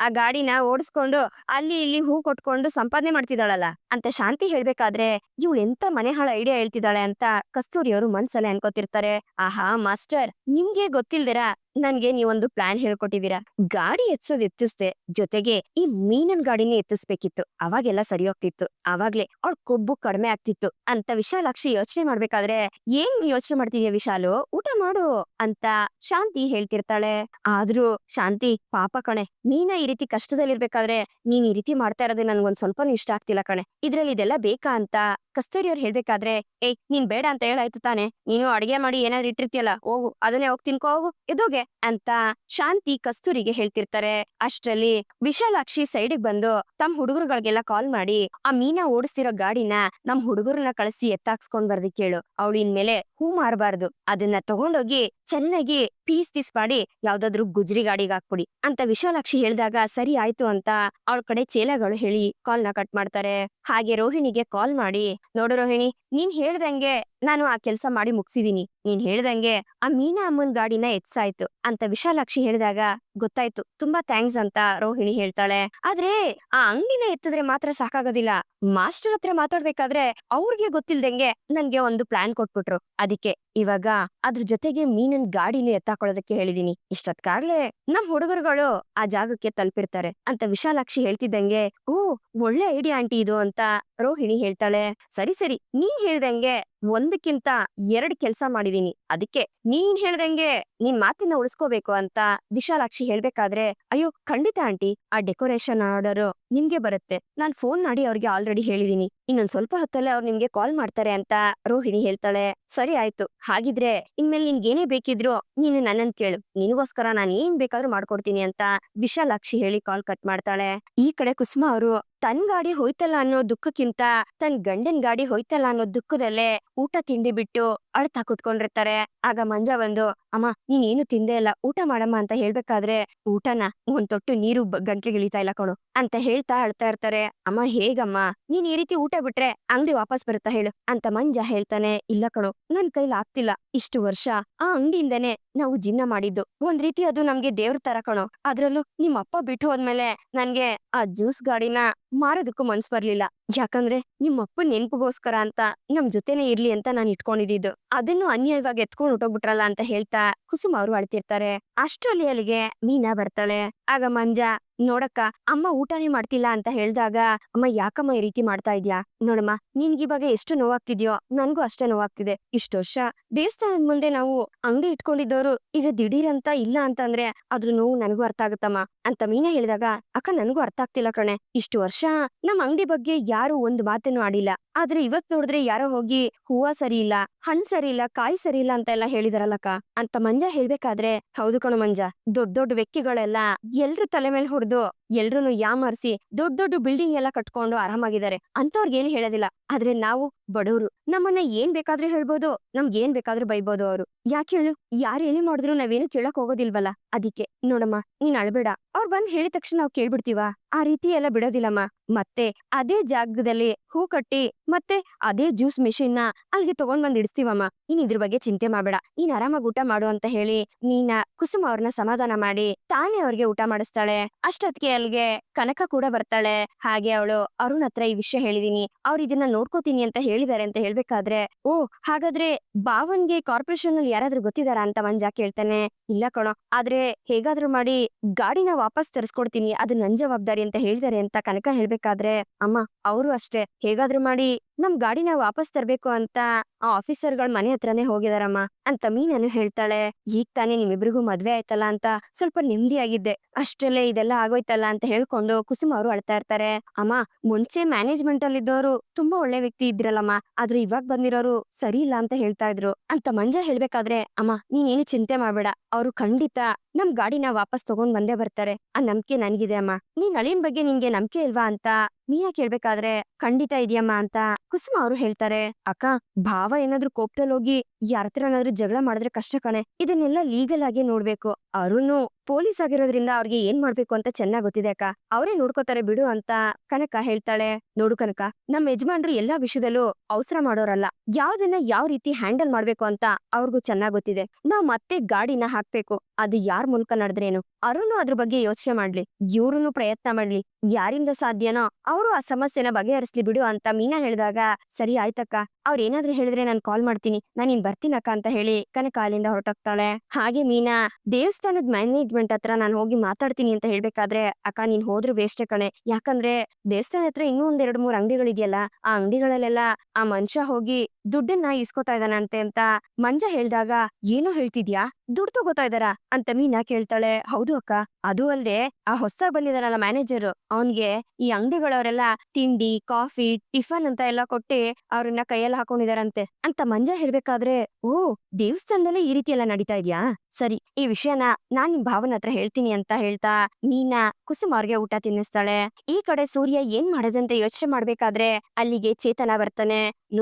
ಆ ಗಾಡಿನ ಓಡಿಸ್ಕೊಂಡು ಅಲ್ಲಿ ಇಲ್ಲಿ ಹೂ ಕೊಟ್ಕೊಂಡು ಸಂಪಾದನೆ ಮಾಡ್ತಿದ್ದಾಳಲ್ಲ ಅಂತ ಶಾಂತಿ ಹೇಳ್ಬೇಕಾದ್ರೆ, ಇವಳು ಎಂತ ಮನೆ ಹಾಳ ಐಡಿಯಾ ಹೇಳ್ತಿದ್ದಾಳೆ ಅಂತ ಕಸ್ತೂರಿ ಅವರು ಮನ್ಸಲ್ಲೇ ಅನ್ಕೋತಿರ್ತಾರೆ. ಆಹಾ ಮಾಸ್ಟರ್, ನಿಮ್ಗೆ ಗೊತ್ತಿಲ್ದಿರ ನನ್ಗೆ ನೀವೊಂದು ಪ್ಲಾನ್ ಹೇಳ್ಕೊಟ್ಟಿದೀರಾ. ಗಾಡಿ ಎತ್ತಿಸ್ದೆ, ಜೊತೆಗೆ ಈ ಮೀನನ್ ಗಾಡಿನೇ ಎತ್ತಿಸ್ಬೇಕಿತ್ತು. ಅವಾಗೆಲ್ಲ ಸರಿ ಹೋಗ್ತಿತ್ತು. ಅವಾಗ್ಲೇ ಅವಳ ಕೊಬ್ಬು ಕಡಿಮೆ ಆಗ್ತಿತ್ತು ಅಂತ ವಿಶಾಲಾಕ್ಷಿ ಯೋಚನೆ ಮಾಡ್ಬೇಕಾದ್ರೆ, ಏನ್ ಯೋಚನೆ ಮಾಡ್ತಿದ್ಯಾ ವಿಶಾಲು, ಊಟ ಮಾಡು ಅಂತ ಶಾಂತಿ ಹೇಳ್ತಿರ್ತಾಳೆ. ಆದ್ರೂ ಶಾಂತಿ ಪಾಪ ಕಣೆ, ಮೀನಾ ಈ ರೀತಿ ಕಷ್ಟದಲ್ಲಿರ್ಬೇಕಾದ್ರೆ ನೀನ್ ಈ ರೀತಿ ಮಾಡ್ತಾ ಇರೋದು ನನ್ಗೊಂದ್ ಸ್ವಲ್ಪನೂ ಇಷ್ಟ ಆಗ್ತಿಲ್ಲ ಕಣೆ. ಇದ್ರಲ್ಲಿ ಇದೆಲ್ಲ ಬೇಕಾ ಅಂತ ಕಸ್ತೂರಿ ಅವ್ರು ಹೇಳ್ಬೇಕಾದ್ರೆ, ಏಯ್ ನೀನ್ ಬೇಡ ಅಂತ ಹೇಳಾಯ್ತು ತಾನೆ, ನೀನು ಅಡಿಗೆ ಮಾಡಿ ಏನಾದ್ರು ಇಟ್ಟಿರ್ತೀಯಲ್ಲ, ಹೋಗು ಅದನ್ನೇ ಹೋಗ್ ತಿನ್ಕೋ ಹೋಗು ಎದೋಗೆ ಅಂತ ಶಾಂತಿ ಕಸ್ತೂರಿಗೆ ಹೇಳ್ತಿರ್ತಾರೆ. ಅಷ್ಟ್ರಲ್ಲಿ ವಿಶಾಲಾಕ್ಷಿ ಸೈಡಿಗೆ ಬಂದು ತಮ್ಮ ಹುಡುಗರುಗಳಿಗೆಲ್ಲ ಕಾಲ್ ಮಾಡಿ, ಆ ಮೀನಾ ಓಡಿಸ್ತಿರೋ ಗಾಡಿನ ನಮ್ ಹುಡುಗರನ್ನ ಕಳಿಸಿ ಎತ್ತಾಕ್ಸ್ಕೊಂಡ್ ಬರ್ದಿ ಕೇಳು. ಅವಳು ಇನ್ಮೇಲೆ ಹೂ ಮಾರಬಾರ್ದು, ಅದನ್ನ ತಗೊಂಡೋಗಿ ಚೆನ್ನಾಗಿ ಪೀಸ್ ಮಾಡಿ ಯಾವ್ದಾದ್ರು ಗುಜ್ರಿ ಗಾಡಿಗೆ ಹಾಕ್ಬಿಡಿ ಅಂತ ವಿಶಾಲಾಕ್ಷಿ ಹೇಳ್ದಾಗ, ಸರಿ ಆಯ್ತು ಅಂತ ಅವಳ ಕಡೆ ಚೇಲಗಳು ಹೇಳಿ ಕಾಲ್ನ ಕಟ್ ಮಾಡ್ತಾರೆ. ಹಾಗೆ ರೋಹಿಣಿಗೆ ಕಾಲ್ ಮಾಡಿ, ನೋಡು ರೋಹಿಣಿ, ನೀನ್ ಹೇಳ್ದಂಗೆ ನಾನು ಆ ಕೆಲ್ಸ ಮಾಡಿ ಮುಗ್ಸಿದೀನಿ. ನೀನ್ ಹೇಳ್ದಂಗೆ ಆ ಮೀನಾ ಅಮ್ಮನ್ ಗಾಡಿನ ಎತ್ಸಾಯ್ತು ಅಂತ ವಿಶಾಲಾಕ್ಷಿ ಹೇಳಿದಾಗ, ಗೊತ್ತಾಯ್ತು, ತುಂಬಾ ಥ್ಯಾಂಕ್ಸ್ ಅಂತ ರೋಹಿಣಿ ಹೇಳ್ತಾಳೆ. ಆದ್ರೆ ಆ ಅಂಗಡಿನ ಎತ್ತಿದ್ರೆ ಮಾತ್ರ ಸಾಕಾಗೋದಿಲ್ಲ, ಮಾಸ್ಟರ್ ಹತ್ರ ಮಾತಾಡ್ಬೇಕಾದ್ರೆ ಅವ್ರಿಗೆ ಗೊತ್ತಿಲ್ದಂಗೆ ನನ್ಗೆ ಒಂದು ಪ್ಲಾನ್ ಕೊಟ್ಬಿಟ್ರು. ಅದಕ್ಕೆ ಇವಾಗ ಅದ್ರ ಜೊತೆಗೆ ಮೀನನ್ ಗಾಡಿನ ಎತ್ತಾಕೊಳ್ಳೋದಕ್ಕೆ ಹೇಳಿದೀನಿ. ಇಷ್ಟೊತ್ಕಾಗ್ಲೇ ನಮ್ ಹುಡುಗರುಗಳು ಆ ಜಾಗಕ್ಕೆ ತಲುಪಿರ್ತಾರೆ ಅಂತ ವಿಶಾಲಾಕ್ಷಿ ಹೇಳ್ತಿದ್ದಂಗೆ, ಓ ಒಳ್ಳೆ ಐಡಿಯಾ ಆಂಟಿ ಇದು ಅಂತ ರೋಹಿಣಿ ಹೇಳ್ತಾಳೆ. ಸರಿ ಸರಿ, ನೀನ್ ಹೇಳ್ದಂಗೆ ಒಂದಕ್ಕಿಂತ 2 ಕೆಲ್ಸ ಮಾಡಿದೀನಿ. ಅದಕ್ಕೆ ನೀನ್ ಹೇಳ್ದಂಗೆ ನಿನ್ ಮಾತಿನ ಉಳಿಸ್ಕೋಬೇಕು ಅಂತ ವಿಶಾಲಾಕ್ಷಿ ಹೇಳ್ಬೇಕಾದ್ರೆ, ಅಯ್ಯೋ ಖಂಡಿತ ಆಂಟಿ, ಆ ಡೆಕೋರೇಷನ್ ಆರ್ಡರ್ ನಿಮ್ಗೆ ಬರುತ್ತೆ. ನಾನ್ ಫೋನ್ ಮಾಡಿ ಅವ್ರಿಗೆ ಆಲ್ರೆಡಿ ಹೇಳಿದೀನಿ. ಇನ್ನೊಂದ್ ಸ್ವಲ್ಪ ಹೊತ್ತಲ್ಲೇ ಅವ್ರು ನಿಮ್ಗೆ ಕಾಲ್ ಮಾಡ್ತಾರೆ ಅಂತ ರೋಹಿಣಿ ಹೇಳ್ತಾಳೆ. ಸರಿ ಆಯ್ತು, ಹಾಗಿದ್ರೆ ಇನ್ಮೇಲೆ ನಿನ್ಗೇನೇ ಬೇಕಿದ್ರು ನೀನು ನನ್ನನ್ ಕೇಳು, ನಿನಗೋಸ್ಕರ ನಾನು ಏನ್ ಬೇಕಾದ್ರೂ ಮಾಡ್ಕೊಡ್ತೀನಿ ಅಂತ ವಿಶಾಲಾಕ್ಷಿ ಹೇಳಿ ಕಾಲ್ ಕಟ್ ಮಾಡ್ತಾಳೆ. ಈ ಕಡೆ ಕುಸುಮ ಅವರು ತನ್ ಗಾಡಿ ಹೋಯ್ತಲ್ಲ ಅನ್ನೋ ದುಃಖಕ್ಕಿಂತ ತನ್ ಗಂಡನ್ ಗಾಡಿ ಹೋಯ್ತಲ್ಲ ಅನ್ನೋ ದುಃಖದಲ್ಲೇ ಊಟ ತಿಂಡಿ ಬಿಟ್ಟು ಅಳ್ತಾ ಕುತ್ಕೊಂಡಿರ್ತಾರೆ. ಆಗ ಮಂಜ ಬಂದು, ಅಮ್ಮ ನೀನ್ ಏನು ತಿಂದೇ ಇಲ್ಲ, ಊಟ ಮಾಡಮ್ಮ ಅಂತ ಹೇಳ್ಬೇಕಾದ್ರೆ, ಊಟನ ಒಂದ್ ತೊಟ್ಟು ನೀರು ಗಂಟ್ಲಿಗೆ ಇಳಿತಾ ಇಲ್ಲ ಕಣು ಅಂತ ಹೇಳ್ತಾ ಅಳ್ತಾ ಇರ್ತಾರೆ. ಅಮ್ಮ ಹೇಗಮ್ಮ, ನೀನ್ ಈ ರೀತಿ ಊಟ ಬಿಟ್ರೆ ಅಂಗಡಿ ವಾಪಸ್ ಬರುತ್ತಾ ಹೇಳು ಅಂತ ಮಂಜ ಹೇಳ್ತಾನೆ. ಇಲ್ಲ ಕಣು, ನನ್ ಕೈಲಿ ಆಗ್ತಿಲ್ಲ. ಇಷ್ಟು ವರ್ಷ ಆ ಅಂಗಡಿಯಿಂದನೇ ನಾವು ಜೀವನ ಮಾಡಿದ್ದು, ಒಂದ್ ರೀತಿ ಅದು ನಮ್ಗೆ ದೇವ್ರ ತರ ಕಣೋ. ಅದ್ರಲ್ಲೂ ನಿಮ್ ಅಪ್ಪ ಬಿಟ್ಟು ಹೋದ್ಮೇಲೆ ನನ್ಗೆ ಆ ಜ್ಯೂಸ್ ಗಾಡಿನ ಮಾರೋದಕ್ಕೂ ಮನ್ಸ್ ಬರ್ಲಿಲ್ಲ. ಯಾಕಂದ್ರೆ ನಿಮ್ ಅಪ್ಪನ್ ನೆನ್ಪಿಗೋಸ್ಕರ ಅಂತ ನಮ್ ಜೊತೆನೆ ಇರ್ಲಿ ಅಂತ ನಾನ್ ಇಟ್ಕೊಂಡಿದ್ದು, ಅದನ್ನು ಅನ್ಯಾಯವಾಗಿ ಎತ್ಕೊಂಡ್ ಹೊಟ್ಟೋಗ್ಬಿಟ್ರಲ್ಲ ಅಂತ ಹೇಳ್ತಾ ಕುಸುಮ ಅವರು ಅಳ್ತಿರ್ತಾರೆ. ಅಷ್ಟ್ರಲ್ಲಿ ಅಲ್ಲಿಗೆ ಮೀನಾ ಬರ್ತಾಳೆ. ಆಗ ಮಂಜ, ನೋಡಕ್ಕ ಅಮ್ಮ ಊಟನೇ ಮಾಡ್ತಿಲ್ಲ ಅಂತ ಹೇಳ್ದಾಗ, ಅಮ್ಮ ಯಾಕಮ್ಮ ಈ ರೀತಿ ಮಾಡ್ತಾ ಇದ್ಯಾ? ನೋಡಮ್ಮ, ನಿನ್ಗೆ ಇವಾಗ ಎಷ್ಟು ನೋವಾಗ್ತಿದ್ಯೋ ನನ್ಗೂ ಅಷ್ಟೇ ನೋವಾಗ್ತಿದೆ. ಇಷ್ಟು ವರ್ಷ ದೇವಸ್ಥಾನದ ಮುಂದೆ ನಾವು ಅಂಗಡಿ ಇಟ್ಕೊಂಡಿದ್ದವರು ಈಗ ದಿಢೀರ್ ಅಂತ ಇಲ್ಲ ಅಂತಂದ್ರೆ ಅದ್ರ ನೋವು ನನಗೂ ಅರ್ಥ ಆಗುತ್ತಮ್ಮ ಅಂತ ಮೀನಾ ಹೇಳಿದಾಗ, ಅಕ್ಕ ನನಗೂ ಅರ್ಥ ಆಗ್ತಿಲ್ಲ ಕಣೆ. ಇಷ್ಟು ವರ್ಷ ನಮ್ ಅಂಗಡಿ ಬಗ್ಗೆ ಯಾರು ಒಂದು ಮಾತನ್ನು ಆಡಿಲ್ಲ, ಆದ್ರೆ ಇವತ್ ನೋಡಿದ್ರೆ ಯಾರೋ ಹೋಗಿ ಹೂವ ಸರಿ ಇಲ್ಲ, ಹಣ್ ಸರಿ ಇಲ್ಲ, ಕಾಯಿ ಸರಿ ಇಲ್ಲ ಅಂತ ಎಲ್ಲ ಹೇಳಿದಾರಲ್ಲಕ್ಕ ಅಂತ ಮಂಜ ಹೇಳ್ಬೇಕಾದ್ರೆ, ಹೌದು ಕಣು ಮಂಜ, ದೊಡ್ಡ ದೊಡ್ಡ ವ್ಯಕ್ತಿಗಳೆಲ್ಲ ಎಲ್ರು ತಲೆ ಮೇಲೆ ಹೊಡೆದು ಎಲ್ರು ಯಾಮಾರಿಸಿ ದೊಡ್ಡ ದೊಡ್ಡ ಬಿಲ್ಡಿಂಗ್ ಎಲ್ಲ ಕಟ್ಕೊಂಡು ಆರಾಮಾಗಿದ್ದಾರೆ, ಅಂತವ್ರಿಗೆ ಏನು ಹೇಳೋದಿಲ್ಲ. ಆದ್ರೆ ನಾವು ಬಡವರು, ನಮ್ಮನ್ನ ಏನ್ ಬೇಕಾದ್ರೂ ಹೇಳ್ಬೋದು, ನಮ್ಗೆ ಏನ್ ಬೇಕಾದ್ರೂ ಬೈಬೋದು ಅವರು. ಯಾಕೆ ಹೇಳು, ಯಾರು ಏನೇ ಮಾಡಿದ್ರು ನಾವೇನು ಕೇಳಕ್ ಹೋಗೋದಿಲ್ವಲ್ಲ. ಅದಕ್ಕೆ ನೋಡಮ್ಮ, ನೀನ್ ಅಳ್ಬೇಡ, ಅವ್ರು ಬಂದ್ ಹೇಳಿದ ತಕ್ಷಣ ನಾವ್ ಕೇಳ್ಬಿಡ್ತೀವ? ಆ ರೀತಿ ಎಲ್ಲ ಬಿಡೋದಿಲ್ಲಮ್ಮ. ಮತ್ತೆ ಅದೇ ಜಾಗದಲ್ಲಿ ಹೂ ಕಟ್ಟಿ ಮತ್ತೆ ಅದೇ ಜ್ಯೂಸ್ ಮೆಷಿನ್ ನ ಅಲ್ಲಿಗೆ ತಗೊಂಡ್ ಬಂದ್ ಇಡಿಸ್ತೀವಮ್ಮ. ನೀನ್ ಇದ್ರ ಬಗ್ಗೆ ಚಿಂತೆ ಮಾಡ್ಬೇಡ, ನೀನ್ ಆರಾಮಾಗಿ ಊಟ ಮಾಡು ಅಂತ ಹೇಳಿ ನೀನ ಕುಸುಮ ಅವ್ರನ್ನ ಸಮಾಧಾನ ಮಾಡಿ ತಾನೇ ಅವ್ರಿಗೆ ಊಟ ಮಾಡಿಸ್ತಾಳೆ. ಅಷ್ಟೊತ್ತಿಗೆ ಅಲ್ಲಿಗೆ ಕನಕ ಕೂಡ ಬರ್ತಾಳೆ. ಹಾಗೆ ಅವಳು ಅರುಣ್ ಹತ್ರ ಈ ವಿಷಯ ಹೇಳಿದೀನಿ, ಅವ್ರು ಇದನ್ನ ನೋಡ್ಕೋತೀನಿ ಅಂತ ಹೇಳಿದಾರೆ ಅಂತ ಹೇಳ್ಬೇಕಾದ್ರೆ, ಓ ಹಾಗಾದ್ರೆ ಬಾವನ್ಗೆ ಕಾರ್ಪೊರೇಷನ್ ಅಲ್ಲಿ ಯಾರಾದ್ರೂ ಗೊತ್ತಿದಾರ ಅಂತ ಮಂಜ ಕೇಳ್ತಾನೆ. ಇಲ್ಲ ಕಣೋ, ಆದ್ರೆ ಹೇಗಾದ್ರೂ ಮಾಡಿ ಗಾಡಿನ ವಾಪಸ್ ತರಿಸ್ಕೊಡ್ತೀನಿ, ಅದು ನನ್ ಜವಾಬ್ದಾರಿ ಅಂತ ಹೇಳಿದಾರೆ ಅಂತ ಕನಕ ಹೇಳ್ಬೇಕಾದ್ರೆ, ಅಮ್ಮ ಅವರು ಅಷ್ಟೇ ಹೇಗಾದ್ರೂ ಮಾಡಿ ನಮ್ ಗಾಡಿನ ವಾಪಸ್ ತರ್ಬೇಕು ಅಂತ ಆ ಆಫೀಸರ್ಗಳ ಮನೆ ಹತ್ರನೇ ಹೋಗಿದಾರಮ್ಮ ಅಂತ ಮೀನನು ಹೇಳ್ತಾಳೆ. ಈಗ ತಾನೇ ನಿಮ್ಮಿಬ್ರಿಗೂ ಮದ್ವೆ ಆಯ್ತಲ್ಲ ಅಂತ ಸ್ವಲ್ಪ ನೆಮ್ಮದಿಯಾಗಿದ್ದೆ, ಅಷ್ಟರಲ್ಲೇ ಇದೆಲ್ಲ ಆಗೋಯ್ತಲ್ಲ ಅಂತ ಹೇಳ್ಕೊಂಡು ಕುಸುಮ ಅವರು ಅಳ್ತಾ ಇರ್ತಾರೆ. ಅಮ್ಮ, ಮುಂಚೆ ಮ್ಯಾನೇಜ್ಮೆಂಟ್ ಅಲ್ಲಿ ಇದ್ದವರು ತುಂಬಾ ಒಳ್ಳೆ ವ್ಯಕ್ತಿ ಇದ್ರಲ್ಲಮ್ಮ, ಆದ್ರೆ ಇವಾಗ ಬಂದಿರೋರು ಸರಿ ಇಲ್ಲ ಅಂತ ಹೇಳ್ತಾ ಇದ್ರು ಅಂತ ಮಂಜ ಹೇಳ್ಬೇಕಾದ್ರೆ, ಅಮ್ಮ ನೀನೇನು ಚಿಂತೆ ಮಾಡ್ಬೇಡ, ಅವರು ಖಂಡಿತ ನಮ್ ಗಾಡಿನ ವಾಪಸ್ ತಗೊಂಡ್ ಬಂದೇ ಬರ್ತಾರೆ. ಆ ನಂಬಿಕೆ ನನ್ಗಿದೆ ಅಮ್ಮ. ನೀನ್ ಅಳಿಯನ್ ಬಗ್ಗೆ ನಿಂಗೆ ನಂಬಿಕೆ ಇಲ್ವಾ ಅಂತ ಮೀನಾ ಕೇಳ್ಬೇಕಾದ್ರೆ ಖಂಡಿತ ಇದೆಯಮ್ಮ ಅಂತ ಕುಸುಮ ಅವರು ಹೇಳ್ತಾರೆ. ಅಕ್ಕ, ಭಾವ ಏನಾದ್ರೂ ಕೋಪದಲ್ಲಿ ಹೋಗಿ ಯಾರತ್ರನಾದ್ರೂ ಜಗಳ ಮಾಡಿದ್ರೆ ಕಷ್ಟ ಕಣೆ. ಇದನ್ನೆಲ್ಲ ಲೀಗಲ್ ಆಗಿ ನೋಡ್ಬೇಕು. ಅರುಣ್ ಪೊಲೀಸ್ ಆಗಿರೋದ್ರಿಂದ ಅವ್ರಿಗೆ ಏನ್ ಮಾಡ್ಬೇಕು ಅಂತ ಚೆನ್ನಾಗ್ ಗೊತ್ತಿದೆ ಅಕ್ಕ. ಅವರೇ ನೋಡ್ಕೋತಾರೆ ಬಿಡು ಅಂತ ಕನಕ ಹೇಳ್ತಾಳೆ. ನೋಡು ಕನಕ, ನಮ್ ಯಜಮಾನ್ರು ಎಲ್ಲಾ ವಿಷಯದಲ್ಲೂ ಅವಸರ ಮಾಡೋರಲ್ಲ. ಯಾವ್ದನ್ನ ಯಾವ ರೀತಿ ಹ್ಯಾಂಡಲ್ ಮಾಡ್ಬೇಕು ಅಂತ ಅವ್ರಿಗೂ ಚೆನ್ನಾಗ್ ಗೊತ್ತಿದೆ. ನಾವ್ ಮತ್ತೆ ಗಾಡಿನ ಹಾಕ್ಬೇಕು, ಅದು ಯಾರ್ ಮೂಲಕ ನಡೆದ್ರೇನು. ಅರುಣ್ ಅದ್ರ ಬಗ್ಗೆ ಯೋಚನೆ ಮಾಡ್ಲಿ, ಇವ್ರುನು ಪ್ರಯತ್ನ ಮಾಡ್ಲಿ. ಯಾರಿಂದ ಸಾಧ್ಯನೋ ಅವರು ಆ ಸಮಸ್ಯೆನ ಬಗೆಹರಿಸ್ಲಿ ಬಿಡು ಅಂತ ಮೀನಾ ಹೇಳಿದಾಗ, ಸರಿ ಆಯ್ತಕ್ಕ, ಅವ್ರ ಏನಾದ್ರೂ ಹೇಳಿದ್ರೆ ನಾನ್ ಕಾಲ್ ಮಾಡ್ತೀನಿ, ನಾನ್ ಇನ್ ಬರ್ತೀನಕ್ಕ ಅಂತ ಹೇಳಿ ಕನಕ ಅಲ್ಲಿಂದ ಹೊರಟೋಗ್ತಾಳೆ. ಹಾಗೆ ಮೀನಾ ದೇವಸ್ಥಾನದ ಮ್ಯಾನೇಜ್ಮೆಂಟ್ ಹತ್ರ ನಾನು ಹೋಗಿ ಮಾತಾಡ್ತೀನಿ ಅಂತ ಹೇಳ್ಬೇಕಾದ್ರೆ, ಅಕ್ಕ ನೀನ್ ಹೋದ್ರು ವೇಸ್ಟೇ ಕಣೆ. ಯಾಕಂದ್ರೆ ದೇವಸ್ಥಾನ ಹತ್ರ ಇನ್ನೂ ಒಂದ್ 2-3 ಅಂಗಡಿಗಳಿದೆಯಲ್ಲ, ಆ ಅಂಗಡಿಗಳಲ್ಲೆಲ್ಲ ಆ ಮನುಷ್ಯ ಹೋಗಿ ದುಡ್ಡನ್ನ ಇಸ್ಕೊತಾ ಇದಾನಂತೆ ಅಂತ ಮಂಜ ಹೇಳ್ದಾಗ, ಏನೋ ಹೇಳ್ತಿದ್ಯಾ, ದುಡ್ಡು ತಗೋತಾ ಇದಾರ ಅಂತ ಮೀನಾ ಕೇಳ್ತಾಳೆ. ಹೌದು ಅಕ್ಕ, ಅದು ಅಲ್ದೆ ಆ ಹೊಸದಾಗ್ ಬಂದಿದಾನಲ್ಲ ಮ್ಯಾನೇಜರ್, ಅವನ್ಗೆ ಈ ಅಂಗಡಿಗಳವರೆಲ್ಲ ತಿಂಡಿ, ಕಾಫಿ, ಟಿಫನ್ ಅಂತ ಎಲ್ಲ ಕೊಟ್ಟಿ ಅವ್ರನ್ನ ಕೈಯಲ್ಲಿ ಹಾಕೊಂಡಿದಾರಂತೆ ಅಂತ ಮಂಜ ಹೇಳ್ಬೇಕಾದ್ರೆ, ಓ, ದೇವಸ್ಥಾನದಲ್ಲೇ ಈ ರೀತಿ ಎಲ್ಲ ನಡೀತಾ ಇದ್ಯಾ, ಸರಿ, ಈ ವಿಷಯನ ನಾನ್ ನಿಮ್ ಭಾವನ ಹತ್ರ ಹೇಳ್ತೀನಿ ಅಂತ ಹೇಳ್ತಾ ಮೀನಾ ಕುಸುಮ ಅವ್ರಿಗೆ ಊಟ ತಿನ್ನಿಸ್ತಾಳೆ. ಈ ಕಡೆ ಸೂರ್ಯ ಏನ್ ಮಾಡದಂತೆ ಯೋಚನೆ ಮಾಡ್ಬೇಕಾದ್ರೆ ಅಲ್ಲಿಗೆ ಚೇತನ ಬರ್ತಾನೆ.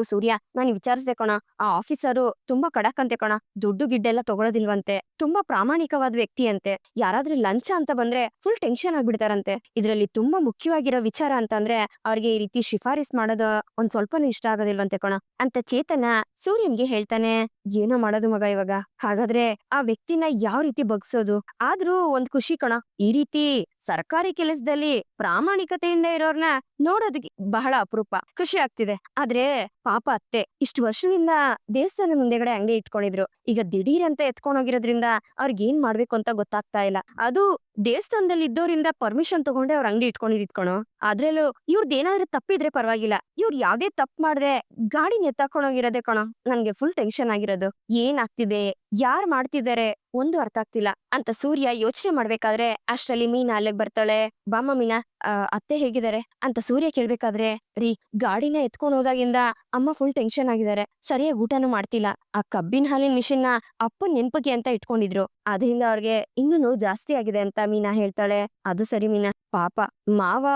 ಸೂರ್ಯ, ನಾನ್ ವಿಚಾರಿಸ್ದೆ ಕಣ, ಆ ಆಫೀಸರು ತುಂಬಾ ಖಡಕ್ ಅಂತೆ ಕಣ, ದುಡ್ಡು ಗಿಡ್ಡೆಲ್ಲ ತಗೊಳೋದಿಲ್ವಂತೆ, ತುಂಬಾ ಪ್ರಾಮಾಣಿಕವಾದ ವ್ಯಕ್ತಿ ಅಂತೆ. ಯಾರಾದ್ರೂ ಲಂಚ ಅಂತ ಬಂದ್ರೆ ಫುಲ್ ಟೆನ್ಷನ್ ಆಗ್ಬಿಡ್ತಾರಂತೆ. ಇದ್ರಲ್ಲಿ ತುಂಬಾ ಮುಖ್ಯವಾಗಿರೋ ವಿಚಾರ ಅಂತಂದ್ರೆ ಅವ್ರಿಗೆ ಈ ರೀತಿ ಶಿಫಾರಿಸ್ ಮಾಡೋದು ಒಂದ್ ಸ್ವಲ್ಪನೂ ಇಷ್ಟ ಆಗೋದಿಲ್ವಂತೆ ಕಣ ಅಂತ ಚೇತನ ಸೂರ್ಯನ್ಗೆ ಹೇಳ್ತಾನೆ. ಏನೋ ಮಾಡೋದು ಮಗ ಇವಾಗ, ಹಾಗಾದ್ರೆ ಆ ವ್ಯಕ್ತಿನ ಯಾವ ರೀತಿ ಬಗ್ಸೋದು. ಆದ್ರೂ ಒಂದ್ ಖುಷಿ ಕಣ, ಈ ರೀತಿ ಸರ್ಕಾರಿ ಕೆಲಸದಲ್ಲಿ ಪ್ರಾಮಾಣಿಕತೆಯಿಂದ ಇರೋರ್ನ ನೋಡೋದಕ್ಕೆ ಬಹಳ ಅಪರೂಪ, ಖುಷಿ ಆಗ್ತಿದೆ. ಆದ್ರೆ ಪಾಪ ಅತ್ತೆ ಇಷ್ಟು ವರ್ಷದಿಂದ ದೇವಸ್ಥಾನ ಮುಂದೆಗಡೆ ಅಂಗಡಿ ಇಟ್ಕೊಂಡಿದ್ರು, ಈಗ ದಿಢೀರ್ ಅಂತ ಎತ್ಕೊಂಡ್ ಹೋಗಿರೋದ್ರಿಂದ ಅವ್ರಿಗೆ ಏನ್ ಮಾಡ್ಬೇಕು ಅಂತ ಗೊತ್ತಾಗ್ತಾ ಇಲ್ಲ. ಅದು ದೇವಸ್ಥಾನದಲ್ಲಿ ಇದ್ದೋರಿಂದ ಪರ್ಮಿಷನ್ ತಗೊಂಡೆ ಅವ್ರ ಅಂಗಡಿ ಇಟ್ಕೊಂಡಿದ್ಕಣೋ. ಅದ್ರಲ್ಲೂ ಇವ್ರದ್ದು ಏನಾದ್ರೂ ತಪ್ಪಿದ್ರೆ ಪರವಾಗಿಲ್ಲ, ಇವ್ರು ಯಾವ್ದೇ ತಪ್ಪು ಮಾಡ್ದೆ ಗಾಡಿನ ಎತ್ತಾಕೊಂಡೋಗಿರೋದೇ ಕಣೋ ನನ್ಗೆ ಫುಲ್ ಟೆನ್ಷನ್ ಆಗಿರೋದು. ಏನ್ ಆಗ್ತಿದೆ, ಯಾರ್ ಮಾಡ್ತಿದ್ದಾರೆ ಒಂದು ಅರ್ಥ ಆಗ್ತಿಲ್ಲ ಅಂತ ಸೂರ್ಯ ಯೋಚನೆ ಮಾಡ್ಬೇಕಾದ್ರೆ ಅಷ್ಟರಲ್ಲಿ ಮೀನಾ ಅಲ್ಲಿಗ್ ಬರ್ತಾಳೆ. ಬಾಮ್ಮ ಮೀನಾ, ಅತ್ತೆ ಹೇಗಿದ್ದಾರೆ ಅಂತ ಸೂರ್ಯ ಕೇಳ್ಬೇಕಾದ್ರೆ, ರೀ, ಗಾಡಿನ ಎತ್ಕೊಂಡ್ ಹೋದಾಗಿಂದ ಅಮ್ಮ ಫುಲ್ ಟೆನ್ಷನ್ ಆಗಿದ್ದಾರೆ, ಸರಿಯಾಗಿ ಊಟನೂ ಮಾಡ್ತಿಲ್ಲ. ಆ ಕಬ್ಬಿನ ಹಾಲಿನ ಮಿಷಿನ್ ನ ಅಪ್ಪನ್ ನೆನ್ಪಕ್ಕೆ ಅಂತ ಇಟ್ಕೊಂಡಿದ್ರು, ಅದರಿಂದ ಅವ್ರಿಗೆ ಇನ್ನೂ ನೋವು ಜಾಸ್ತಿ ಆಗಿದೆ ಅಂತ ಮೀನಾ ಹೇಳ್ತಾಳೆ. ಅದು ಸರಿ ಮೀನಾ, ಪಾಪ ಮಾವ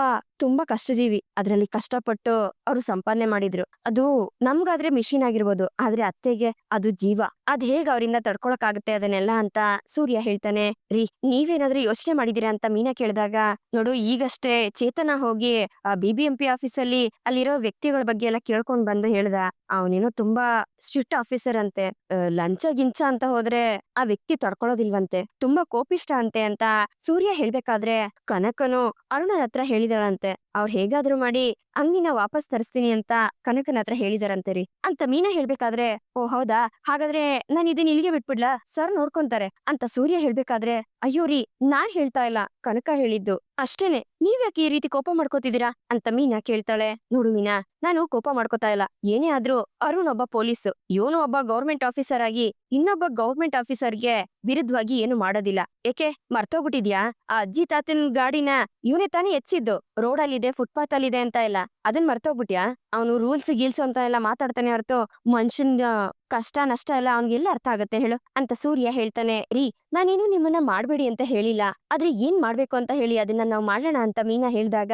ತುಂಬಾ ಕಷ್ಟಜೀವಿ, ಅದ್ರಲ್ಲಿ ಕಷ್ಟಪಟ್ಟು ಅವ್ರು ಸಂಪಾದನೆ ಮಾಡಿದ್ರು. ಅದು ನಮ್ಗಾದ್ರೆ ಮಿಷಿನ್ ಆಗಿರ್ಬೋದು, ಆದ್ರೆ ಅತ್ತೆಗೆ ಅದು ಜೀವ, ಅದ್ ಹೇಗ್ ಅವರಿಂದ ತಡ್ಕೊಳಕ್ ಆಗುತ್ತೆ ಅದನ್ನೆಲ್ಲ ಅಂತ ಸೂರ್ಯ ಹೇಳ್ತಾನೆ. ರೀ, ನೀವೇನಾದ್ರೂ ಯೋಚನೆ ಮಾಡಿದೀರಾ ಅಂತ ಮೀನಾ ಕೇಳಿದಾಗ, ನೋಡು, ಈಗಷ್ಟೇ ಚೇತನ ಹೋಗಿ ಆ BBMP ಆಫೀಸಲ್ಲಿ ಅಲ್ಲಿರೋ ವ್ಯಕ್ತಿಗಳ ಬಗ್ಗೆ ಎಲ್ಲ ಕೇಳ್ಕೊಂಡ್ ಬಂದು ಹೇಳ್ದ, ಅವನೇನೋ ತುಂಬಾ ಸ್ಟ್ರಿಕ್ಟ್ ಆಫೀಸರ್ ಅಂತೆ, ಲಂಚ ಗಿಂಚ ಅಂತ ಹೋದ್ರೆ ಆ ವ್ಯಕ್ತಿ ತಡ್ಕೊಳ್ಳೋದಿಲ್ವಂತೆ, ತುಂಬಾ ಕೋಪಿಷ್ಟ ಅಂತೆ ಅಂತ ಸೂರ್ಯ ಹೇಳ್ಬೇಕಾದ್ರೆ ಕನಕನು ಅರುಣನ ಹತ್ರ ಹೇಳಿದಾಳಂತೆ, ಅವ್ರು ಹೇಗಾದ್ರೂ ಮಾಡಿ ಅಂಗಿನ ವಾಪಸ್ ತರಿಸ್ತೀನಿ ಅಂತ ಕನಕನ ಹತ್ರ ಹೇಳಿದಾರಂತೆ ರೀ ಅಂತ ಮೀನಾ ಹೇಳ್ಬೇಕಾದ್ರೆ, ಓ ಹೌದಾ, ಹಾಗಾದ್ರೆ ನಾನ್ ಇದನ್ನ ಇಲ್ಲಿಗೆ ಬಿಟ್ಬಿಡ್ಲಾ, ಸರ್ ನೋಡ್ಕೊಂತಾರೆ ಅಂತ ಸೂರ್ಯ ಹೇಳ್ಬೇಕಾದ್ರೆ, ಅಯ್ಯೋ ರೀ, ನಾನ್ ಹೇಳ್ತಾ ಇಲ್ಲ, ಕನಕ ಹೇಳಿದ್ದು ಅಷ್ಟೇನೆ, ನೀವ್ಯಾಕೆ ಈ ರೀತಿ ಕೋಪ ಮಾಡ್ಕೋತಿದೀರಾ ಅಂತ ಮೀನಾ ಕೇಳ್ತಾಳೆ. ನೋಡು ಮೀನಾ, ನಾನು ಕೋಪ ಮಾಡ್ಕೋತಾ ಇಲ್ಲ, ಏನೇ ಆದ್ರೂ ಅರುಣ್ ಒಬ್ಬ ಪೊಲೀಸು, ಇವನು ಒಬ್ಬ ಗೌರ್ಮೆಂಟ್ ಆಫೀಸರ್ ಆಗಿ ಇನ್ನೊಬ್ಬ ಗೌರ್ಮೆಂಟ್ ಆಫೀಸರ್ಗೆ ವಿರುದ್ಧವಾಗಿ ಏನು ಮಾಡೋದಿಲ್ಲ. ಏಕೆ ಮರ್ತೋಗ್ಬಿಟ್ಟಿದ್ಯಾ, ಆ ಅಜ್ಜಿ ತಾತನ್ ಗಾಡಿನ ಇವನೇ ತಾನೇ ಎತ್ಸಿದ್ದು, ರೋಡಲ್ಲಿದೆ, ಫುಟ್ಪಾತ್ ಅಲ್ಲಿದೆ ಅಂತ ಇಲ್ಲ, ಅದನ್ ಮರ್ತೋಗ್ಬಿಟ್ಯಾ. ಅವನು ರೂಲ್ಸ್ ಗೀಲ್ಸ್ ಅಂತ ಎಲ್ಲ ಮಾತಾಡ್ತಾನೆ ಹೊರತು ಮನುಷ್ಯನ್ ಕಷ್ಟ ನಷ್ಟ ಎಲ್ಲ ಅವ್ನಿಗೆಲ್ಲ ಅರ್ಥ ಆಗತ್ತೆ ಹೇಳು ಅಂತ ಸೂರ್ಯ ಹೇಳ್ತಾನೆ. ರೀ, ನಾನೇನು ನಿಮ್ಮನ್ನ ಮಾಡ್ಬೇಡಿ ಅಂತ ಹೇಳಿಲ್ಲ, ಆದ್ರೆ ಏನ್ ಮಾಡ್ಬೇಕು ಅಂತ ಹೇಳಿ ಅದನ್ನ ನಾವ್ ಮಾಡೋಣ ಅಂತ ಮೀನಾ ಹೇಳ್ದಾಗ,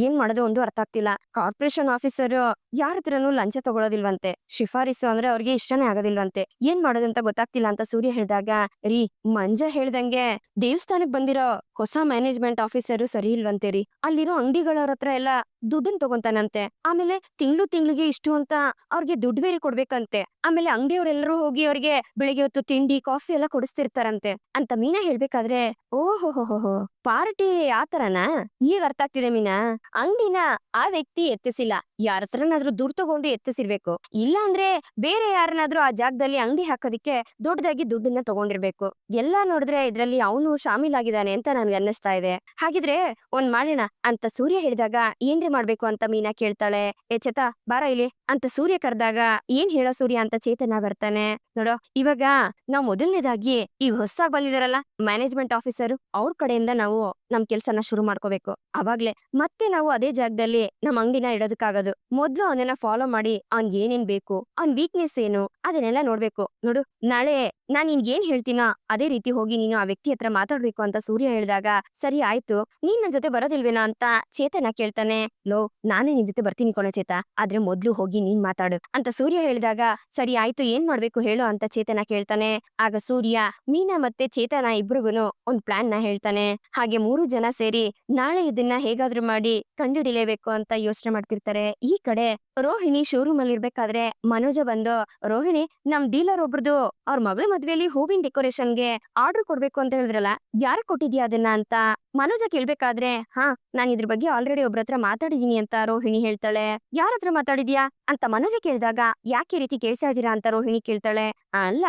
ಏನ್ ಮಾಡೋದು ಒಂದು ಅರ್ಥ ಆಗ್ತಿಲ್ಲ. ಕಾರ್ಪೊರೇಷನ್ ಆಫೀಸರ್ ಯಾರ ಹತ್ರನೂ ಲಂಚ ತಗೊಳೋದಿಲ್ವಂತೆ, ಶಿಫಾರಿಸು ಅಂದ್ರೆ ಅವ್ರಿಗೆ ಇಷ್ಟನೇ ಆಗೋದಿಲ್ವಂತೆ, ಏನ್ ಮಾಡೋದಂತ ಗೊತ್ತಾಗ್ತಿಲ್ಲ ಅಂತ ಸೂರ್ಯ ಹೇಳ್ದಾಗ, ರೀ, ಮಂಜ ಹೇಳ್ದಂಗೆ ದೇವಸ್ಥಾನಕ್ ಬಂದಿರೋ ಹೊಸ ಮ್ಯಾನೇಜ್ಮೆಂಟ್ ಆಫೀಸರು ಸರಿ ಇಲ್ವಂತೆ ರೀ, ಅಲ್ಲಿರೋ ಅಂಗಡಿಗಳವ್ರ ಹತ್ರ ಎಲ್ಲ ದುಡ್ಡನ್ ತಗೊಂತಾನಂತೆ, ಆಮೇಲೆ ತಿಂಗ್ಳಿಗೆ ಇಷ್ಟು ಅಂತ ಅವ್ರಿಗೆ ದುಡ್ಡು ಬೇರೆ ಕೊಡ್ಬೇಕಂತೆ, ಆಮೇಲೆ ಅಂಗಡಿಯವರೆಲ್ಲರೂ ಹೋಗಿ ಅವ್ರಿಗೆ ಬೆಳಿಗ್ಗೆ ಹೊತ್ತು ತಿಂಡಿ ಕಾಫಿ ಎಲ್ಲ ಕೊಡಿಸ್ತಿರ್ತಾರಂತೆ ಅಂತ ಮೀನಾ ಹೇಳ್ಬೇಕಾದ್ರೆ, ಓಹೋ ಪಾರ್ಟಿ ಆತರನಾ, ಈಗ ಅರ್ಥ ಆಗ್ತಿದೆ ಮೀನಾ. ಅಂಗಡಿನ ಆ ವ್ಯಕ್ತಿ ಎತ್ತಿಸಿಲ್ಲ, ಯಾರ ಹತ್ರನಾದ್ರೂ ದುಡ್ಡು ತಗೊಂಡು ಎತ್ತಿಸಿರ್ಬೇಕು, ಇಲ್ಲ ಅಂದ್ರೆ ಬೇರೆ ಯಾರನ್ನಾದ್ರೂ ಆ ಜಾಗದಲ್ಲಿ ಅಂಗಡಿ ಹಾಕೋದಿಕ್ಕೆ ದೊಡ್ಡದಾಗಿ ದುಡ್ಡನ್ನ ತಗೊಂಡಿರ್ಬೇಕು. ಎಲ್ಲಾ ನೋಡಿದ್ರೆ ಇದ್ರಲ್ಲಿ ಅವನು ಶಾಮೀಲಾಗಿದ್ದಾನೆ ಅಂತ ನನ್ಗೆ ಅನ್ನಿಸ್ತಾ ಇದೆ. ಹಾಗಿದ್ರೆ ಒಂದ್ ಮಾಡೋಣ ಅಂತ ಸೂರ್ಯ ಹೇಳಿದಾಗ, ಏನ್ರಿ ಮಾಡ್ಬೇಕು ಅಂತ ಮೀನಾ ಕೇಳ್ತಾಳೆ. ಚೇತ, ಬಾರ ಇಲ್ಲಿ ಅಂತ ಸೂರ್ಯ ಕರೆದಾಗ, ಏನ್ ಹೇಳೋ ಸೂರ್ಯ ಅಂತ ಚೇತನ ಬರ್ತಾನೆ. ನೋಡೋ, ಇವಾಗ ನಾವ್ ಮೊದಲನೇದಾಗಿ ಈ ಹೊಸದಾಗಿ ಬಂದಿದಾರಲ್ಲ ಮ್ಯಾನೇಜ್ಮೆಂಟ್ ಆಫೀಸರ್, ಅವ್ರ ಕಡೆಯಿಂದ ನಾವು ನಮ್ ಕೆಲ್ಸನ ಶುರು ಮಾಡ್ಕೋಬೇಕು. ಅವಾಗ್ಲೇ ಮತ್ತೆ ನಾವು ಅದೇ ಜಾಗದಲ್ಲಿ ನಮ್ ಅಂಗಡಿನ ಇಡೋದಕ್ಕಾಗೋದು. ಮೊದ್ಲು ಅವನನ್ನ ಫಾಲೋ ಮಾಡಿ ಅವ್ನ್ಗ್ ಏನೇನ್ ಬೇಕು, ಅವ್ನ್ ವೀಕ್ನೆಸ್ ಏನು ಅದನ್ನೆಲ್ಲ ನೋಡ್ಬೇಕು. ನೋಡು, ನಾಳೆ ನಾನ್ ನಿನ್ಗ್ ಏನ್ ಹೇಳ್ತೀನೋ ಅದೇ ರೀತಿ ಹೋಗಿ ನೀನು ಆ ವ್ಯಕ್ತಿ ಹತ್ರ ಮಾತಾಡ್ಬೇಕು ಅಂತ ಸೂರ್ಯ ಹೇಳಿದಾಗ, ಸರಿ ಆಯ್ತು, ನೀನ್ ನನ್ ಜೊತೆ ಬರೋದಿಲ್ವೇನಾ ಅಂತ ಚೇತನ ಕೇಳ್ತಾನೆ. ಲೋ, ನಾನೇ ನಿನ್ ಜೊತೆ ಬರ್ತೀನಿ ಕಣೋ ಚೇತ, ಆದ್ರೆ ಮೊದ್ಲು ಹೋಗಿ ನೀನ್ ಮಾತಾಡು ಅಂತ ಸೂರ್ಯ ಹೇಳಿದಾಗ, ಸರಿ ಆಯ್ತು, ಏನ್ ಮಾಡ್ಬೇಕು ಹೇಳು ಅಂತ ಚೇತನ ಕೇಳ್ತಾನೆ. ಆಗ ಸೂರ್ಯ ಮೀನಾ ಮತ್ತೆ ಚೇತನ ಇಬ್ರಿಗೂನು ಒಂದ್ ಪ್ಲಾನ್ ನ ಹೇಳ್ತಾನೆ. ಹಾಗೆ 3 ಜನ ಸೇರಿ ನಾಳೆ ಇದನ್ನ ಹೇಗಾದ್ರೂ ಮಾಡಿ ಕಂಡುಹಿಡಿಲೇಬೇಕು ಅಂತ ಯೋಚನೆ ಮಾಡ್ತಿರ್ತಾರೆ. ಈ ಕಡೆ ರೋಹಿಣಿ ಶೋರೂಮ್ ಅಲ್ಲಿ ಇರ್ಬೇಕಾದ್ರೆ ಮನೋಜ ಬಂದು, ರೋಹಿಣಿ, ನಮ್ ಡೀಲರ್ ಒಬ್ರದು ಅವ್ರ ಮಗಳ ಮದ್ವೆಲಿ ಹೂವಿನ ಡೆಕೋರೇಷನ್ಗೆ ಆರ್ಡರ್ ಕೊಡ್ಬೇಕು ಅಂತ ಹೇಳಿದ್ರಲ್ಲ, ಯಾರು ಕೊಟ್ಟಿದ್ಯಾ ಅದನ್ನ ಅಂತ ಮನೋಜ ಕೇಳ್ಬೇಕಾದ್ರೆ, ಹಾ, ನಾನ್ ಇದ್ರ ಬಗ್ಗೆ ಆಲ್ರೆಡಿ ಒಬ್ರತ್ರ ಮಾತಾಡಿದೀನಿ ಅಂತ ರೋಹಿಣಿ ಹೇಳ್ತಾಳೆ. ಯಾರ ಹತ್ರ ಮಾತಾಡಿದ್ಯಾ ಅಂತ ಮನೋಜ ಕೇಳಿದಾಗ, ಯಾಕೆ ಈ ರೀತಿ ಕೇಳ್ತಾ ಇದೀರಾ ಅಂತ ರೋಹಿಣಿ ಕೇಳ್ತಾಳೆ. ಅಲ್ಲ,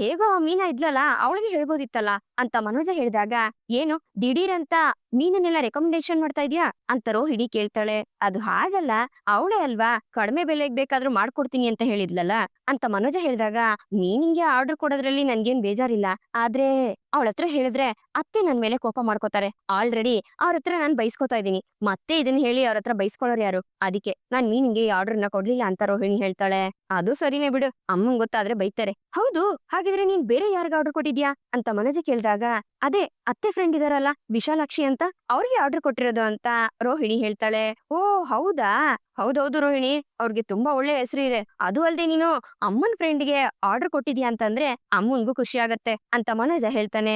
ಹೇಗೋ ಮೀನಾ ಇದ್ಲಲ್ಲ, ಅವಳಿಗೆ ಹೇಳ್ಬೋದಿತ್ತಲ್ಲ ಅಂತ ಮನೋಜ ಹೇಳಿದಾಗ, ಏನು ದಿಢೀರ್ ಅಂತ ಮೀನನ್ನೆಲ್ಲ ರೆಕಮೆಂಡೇಶನ್ ಮಾಡ್ತಾ ಇದ್ಯಾ ಅಂತ ರೋಹಿಣಿ ಕೇಳ್ತಾಳೆ. ಅದು ಹಾಗಲ್ಲ, ಅವಳೇ ಅಲ್ವಾ ಕಡಿಮೆ ಬೆಲೆಗ್ ಬೇಕಾದ್ರೂ ಮಾಡ್ಕೊಡ್ತೀನಿ ಅಂತ ಹೇಳಿದ್ಲಲ್ಲ ಅಂತ ಮನೋಜ ಹೇಳಿದಾಗ, ಮೀನಿಂಗೆ ಆರ್ಡರ್ ಕೊಡೋದ್ರಲ್ಲಿ ನನ್ಗೇನ್ ಬೇಜಾರಿಲ್ಲ, ಆದ್ರೆ ಅವಳ ಹತ್ರ ಹೇಳಿದ್ರೆ ಅತ್ತೆ ನನ್ ಮೇಲೆ ಕೋಪ ಮಾಡ್ಕೋತಾರೆ. ಆಲ್ರೆಡಿ ಅವ್ರ ಹತ್ರ ನಾನ್ ಬೈಸ್ಕೊತಾ ಇದೀನಿ, ಮತ್ತೆ ಇದನ್ನ ಹೇಳಿ ಅವ್ರ ಹತ್ರ ಬೈಸ್ಕೊಳ್ಳೋರು ಯಾರು, ಅದಕ್ಕೆ ನಾನ್ ಮೀನಿಂಗೆ ಈ ಆರ್ಡರ್ನ ಕೊಡ್ಲಿಲ್ಲ ಅಂತ ರೋಹಿಣಿ ಹೇಳ್ತಾಳೆ. ಅದು ಸರಿನೇ ಬಿಡು, ಅಮ್ಮಂಗ್ ಗೊತ್ತಾದ್ರೆ ಬೈತಾರೆ. ಹೌದು, ಹಾಗಿದ್ರೆ ನೀನ್ ಬೇರೆ ಯಾರಿಗ ಆರ್ಡರ್ ಕೊಟ್ಟಿದ್ಯಾ ಅಂತ ಮನೋಜ ಕೇಳಿದಾಗ, ಅದೇ ಅತ್ತೆ ಫ್ರೆಂಡ್ ಇದಾರಲ್ಲ ವಿಶಾಲಾಕ್ಷಿ ಅಂತ, ಅವ್ರಿಗೆ ಆರ್ಡರ್ ಕೊಟ್ಟಿರೋದು ಅಂತ ರೋಹಿಣಿ ಹೇಳ್ತಾಳೆ. ಓ ಹೌದಾ, ಹೌದೌದು ರೋಹಿಣಿ, ಅವ್ರಿಗೆ ತುಂಬಾ ಒಳ್ಳೆ ಹೆಸರು ಇದೆ. ಅದು ಅಲ್ದೆ ನೀನು ಅಮ್ಮನ್ ಫ್ರೆಂಡ್ಗೆ ಆರ್ಡರ್ ಕೊಟ್ಟಿದ್ಯಾ ಅಂತಂದ್ರೆ ಅಮ್ಮನ್ಗೂ ಖುಷಿ ಆಗತ್ತೆ ಅಂತ ಮನೋಜ ಹೇಳ್ತಾನೆ.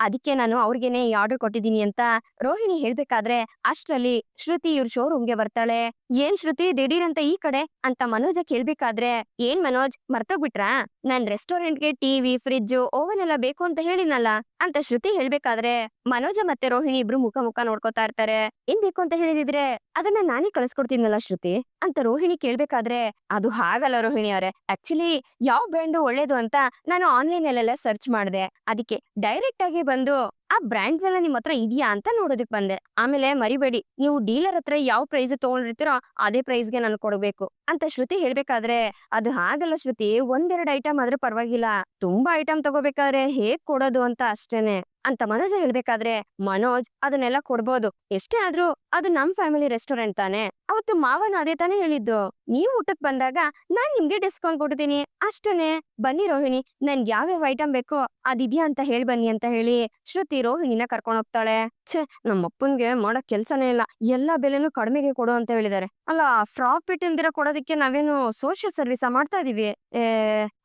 ಅದಕ್ಕೆ ನಾನು ಅವ್ರಿಗೇನೆ ಈ ಆರ್ಡರ್ ಕೊಟ್ಟಿದ್ದೀನಿ ಅಂತ ರೋಹಿಣಿ ಹೇಳ್ಬೇಕಾದ್ರೆ ಅಷ್ಟ್ರಲ್ಲಿ ಶ್ರುತಿ ಇವ್ರ ಶೋರೂಮ್ಗೆ ಬರ್ತಾಳೆ. ಏನ್ ಶ್ರುತಿ ದಿಢೀರ್ ಅಂತ ಈ ಕಡೆ ಅಂತ ಮನೋಜ ಕೇಳ್ಬೇಕಾದ್ರೆ, ಏನ್ ಮನೋಜ್ ಮರ್ತೋಗ್ಬಿಟ್ರಾ, ನನ್ ರೆಸ್ಟೋರೆಂಟ್ಗೆ ಟಿವಿ, ಫ್ರಿಡ್ಜ್, ಓವನ್ ಎಲ್ಲ ಬೇಕು ಅಂತ ಹೇಳಿನಲ್ಲ ಅಂತ ಶ್ರುತಿ ಹೇಳ್ಬೇಕಾದ್ರೆ, ಮನೋಜ ಮತ್ತೆ ರೋಹಿಣಿ ಇಬ್ರು ಮುಖ ಮುಖ ನೋಡ್ಕೋತಾ ಇರ್ತಾರೆ. ಏನ್ ಬೇಕು ಅಂತ ಹೇಳಿದಿದ್ರೆ ಅದನ್ನ ನಾನೇ ಕಳ್ಸ್ಕೊಡ್ತೀನಲ್ಲ ಶ್ರುತಿ ಅಂತ ರೋಹಿಣಿ ಕೇಳ್ಬೇಕಾದ್ರೆ, ಅದು ಹಾಗಲ್ಲ ರೋಹಿಣಿ ಅವರೇ, ಆಕ್ಚುಲಿ ಯಾವ ಬ್ರ್ಯಾಂಡು ಒಳ್ಳೇದು ಅಂತ ನಾನು ಆನ್ಲೈನ್ ಅಲ್ಲೆಲ್ಲ ಸರ್ಚ್ ಮಾಡಿದೆ, ಅದಕ್ಕೆ ಡೈರೆಕ್ಟ್ ಆಗಿ ಬಂದು ಆ ಬ್ರ್ಯಾಂಡ್ಸ್ ಎಲ್ಲ ನಿಮ್ ಹತ್ರ ಇದೆಯಾ ಅಂತ ನೋಡೋದಕ್ ಬಂದೆ. ಆಮೇಲೆ ಮರಿಬೇಡಿ, ನೀವು ಡೀಲರ್ ಹತ್ರ ಯಾವ ಪ್ರೈಸ್ ತಗೊಂಡಿರ್ತೀರೋ ಅದೇ ಪ್ರೈಸ್ಗೆ ನಾನು ಕೊಡ್ಬೇಕು ಅಂತ ಶ್ರುತಿ ಹೇಳ್ಬೇಕಾದ್ರೆ, ಅದು ಹಾಗಲ್ಲ ಶ್ರುತಿ, ಒಂದೆರಡು ಐಟಮ್ ಆದ್ರೆ ಪರವಾಗಿಲ್ಲ, ತುಂಬಾ ಐಟಮ್ ತಗೋಬೇಕಾದ್ರೆ ಹೇಗ್ ಕೊಡೋದು ಅಂತ ಅಷ್ಟೇನೆ ಅಂತ ಮನೋಜ ಹೇಳ್ಬೇಕಾದ್ರೆ, ಮನೋಜ್ ಅದನ್ನೆಲ್ಲ ಕೊಡ್ಬೋದು, ಎಷ್ಟೇ ಆದ್ರೂ ಅದು ನಮ್ ಫ್ಯಾಮಿಲಿ ರೆಸ್ಟೋರೆಂಟ್ ತಾನೆ, ಅವತ್ತು ಮಾವನ ಅದೇ ತಾನೇ ಹೇಳಿದ್ದು, ನೀವ್ ಊಟಕ್ ಬಂದಾಗ ನಾನ್ ನಿಮ್ಗೆ ಡಿಸ್ಕೌಂಟ್ ಕೊಡ್ತೀನಿ ಅಷ್ಟೇನೆ, ಬನ್ನಿ ರೋಹಿಣಿ, ನನ್ಗೆ ಯಾವ್ಯಾವ ಐಟಮ್ ಬೇಕೋ ಅದಿದ್ಯಾ ಅಂತ ಹೇಳ್ ಬನ್ನಿ ಅಂತ ಹೇಳಿ ಶ್ರುತಿ ರೋಹಿಣಿನ ಕರ್ಕೊಂಡ್ ಹೋಗ್ತಾಳೆ. ಛೇ, ನಮ್ಮಪ್ಪನ್ಗೆ ಮಾಡಕ್ ಕೆಲ್ಸನೇ ಇಲ್ಲ, ಎಲ್ಲಾ ಬೆಲೆನೂ ಕಡಿಮೆಗೆ ಕೊಡು ಅಂತ ಹೇಳಿದಾರೆ. ಅಲ್ಲ, ಪ್ರಾಫಿಟ್ ಇಲ್ದಿರ ಕೊಡೋದಕ್ಕೆ ನಾವೇನು ಸೋಷಿಯಲ್ ಸರ್ವಿಸ್ ಮಾಡ್ತಾ ಇದೀವಿ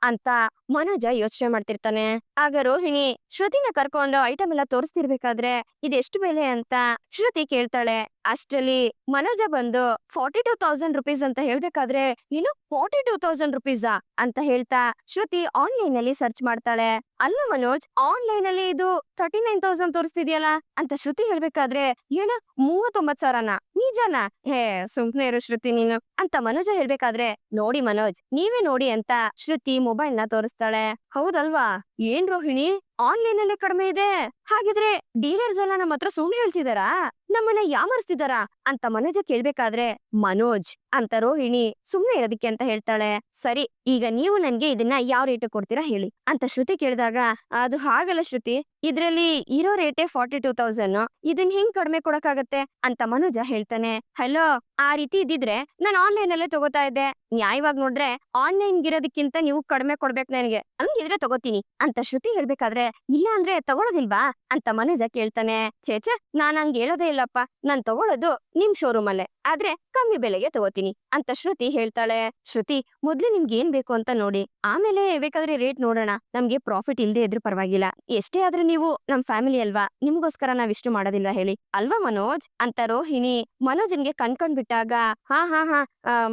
ಅಂತ ಮನೋಜ ಯೋಚನೆ ಮಾಡ್ತಿರ್ತಾನೆ. ಆಗ ರೋಹಿಣಿ ಶ್ರುತಿನ ಕರ್ಕೊಂಡು ಐಟಮ್ ಎಲ್ಲ ತೋರಿಸ್ತಿರ್ಬೇಕಾದ್ರೆ, ಇದೆಷ್ಟು ಬೆಲೆ ಅಂತ ಶ್ರುತಿ ಕೇಳ್ತಾಳೆ. ಅಷ್ಟ್ರಲ್ಲಿ ಮನೋಜ ಬಂದು 42,000 ರುಪೀಸ್ ಅಂತ ಹೇಳ್ಬೇಕಾದ್ರೆ, ಏನು 42,000 ರುಪೀಸಾ ಅಂತ ಹೇಳ್ತಾ ಶ್ರುತಿ ಆನ್ಲೈನ್ ಅಲ್ಲಿ ಸರ್ಚ್ ಮಾಡ್ತಾಳೆ. ಅಲ್ಲ ಮನೋಜ್, ಆನ್ಲೈನ್ ಅಲ್ಲಿ ಇದು 39,000 ತೋರಿಸ್ತಿದ್ಯಲ್ಲ ಅಂತ ಶ್ರುತಿ ಹೇಳ್ಬೇಕಾದ್ರೆ, ಏನ 39,000ನಾ, ನಿಜನಾ, ಹೇ ಸುಮ್ನೆ ಇರು ಶ್ರುತಿ ನೀನು ಅಂತ ಮನೋಜ ಹೇಳ್ಬೇಕಾದ್ರೆ, ನೋಡಿ ಮನೋಜ್, ನೀವೇ ನೋಡಿ ಅಂತ ಶ್ರುತಿ ಮೊಬೈಲ್ ನ ತೋರಿಸ್ತಾಳೆ. ಹೌದಲ್ವಾ, ಏನ್ ರೋಹಿಣಿ, ಆನ್ಲೈನ್ ಅಲ್ಲೇ ಕಡಿಮೆ ಇದೆ, ಹಾಗಿದ್ರೆ ಡೀಲರ್ಸ್ ಎಲ್ಲ ನಮ್ಮ ಹತ್ರ ಸುಳ್ಳು ಹೇಳ್ತಿದಾರಾ, ನಮ್ಮನ್ನ ಯಾಮರ್ಸ್ತಿದಾರಾ ಅಂತ ಮನೋಜ ಕೇಳ್ಬೇಕಾದ್ರೆ, ಮನೋಜ್ ಅಂತ ರೋಹಿಣಿ ಸುಮ್ನೆ ಇರೋದಕ್ಕೆ ಅಂತ ಹೇಳ್ತಾಳೆ. ಸರಿ, ಈಗ ನೀವು ನನ್ಗೆ ಇದನ್ನ ಯಾವ ರೇಟ್ ಕೊಡ್ತೀರಾ ಹೇಳಿ ಅಂತ ಶ್ರುತಿ ಕೇಳಿದಾಗ, ಅದು ಹಾಗಲ್ಲ ಶ್ರುತಿ, ಇದ್ರಲ್ಲಿ ಇರೋ ರೇಟೇ 42,000, ಇದನ್ ಹೆಂಗ್ ಕಡಿಮೆ ಕೊಡಕ್ಕಾಗತ್ತೆ ಅಂತ ಮನೋಜ ಹೇಳ್ತಾನೆ. ಹಲೋ, ಆ ರೀತಿ ಇದ್ದಿದ್ರೆ ನಾನು ಆನ್ಲೈನ್ ಅಲ್ಲೇ ತಗೋತಾ ಇದ್ದೆ, ನ್ಯಾಯವಾಗಿ ನೋಡ್ರೆ ಆನ್ಲೈನ್ ಗಿರೋದಕ್ಕಿಂತ ನೀವು ಕಡಿಮೆ ಕೊಡ್ಬೇಕು ನನಗೆ, ಹಂಗಿದ್ರೆ ತಗೋತೀನಿ ಅಂತ ಶ್ರುತಿ ಹೇಳ್ಬೇಕಾದ್ರೆ, ಇಲ್ಲ ಅಂದ್ರೆ ತಗೊಳೋದಿಲ್ವಾ ಅಂತ ಮನೋಜ ಕೇಳ್ತಾನೆ. ಛೇಚೆ, ನಾನ್ ಹಂಗ್ ಹೇಳೋದೇ ಇಲ್ಲಪ್ಪ, ನಾನ್ ತಗೊಳೋದು ನಿಮ್ ಶೋರೂಮ್ ಅಲ್ಲೇ, ಆದ್ರೆ ಕಮ್ಮಿ ಬೆಲೆಗೆ ತಗೋತೀನಿ ಅಂತ ಶ್ರುತಿ ಹೇಳ್ತಾಳೆ. ಶ್ರುತಿ, ಮೊದ್ಲು ನಿಮ್ಗೆ ಏನ್ ಬೇಕು ಅಂತ ನೋಡಿ, ಆಮೇಲೆ ಬೇಕಾದ್ರೆ ರೇಟ್ ನೋಡೋಣ, ನಮ್ಗೆ ಪ್ರಾಫಿಟ್ ಇಲ್ದೇ ಇದ್ರೂ ಪರವಾಗಿಲ್ಲ, ಎಷ್ಟೇ ಆದ್ರೂ ನೀವು ನಮ್ ಫ್ಯಾಮಿಲಿ ಅಲ್ವಾ, ನಿಮ್ಗೋಸ್ಕರ ನಾವ್ ಇಷ್ಟು ಮಾಡೋದಿಲ್ಲ ಹೇಳಿ ಅಲ್ವಾ ಮನೋಜ್ ಅಂತ ರೋಹಿಣಿ ಮನೋಜನ್ಗೆ ಕಣ್ಕೊಂಡ್ಬಿಟ್ಟಾಗ, ಹಾ ಹಾ ಹಾ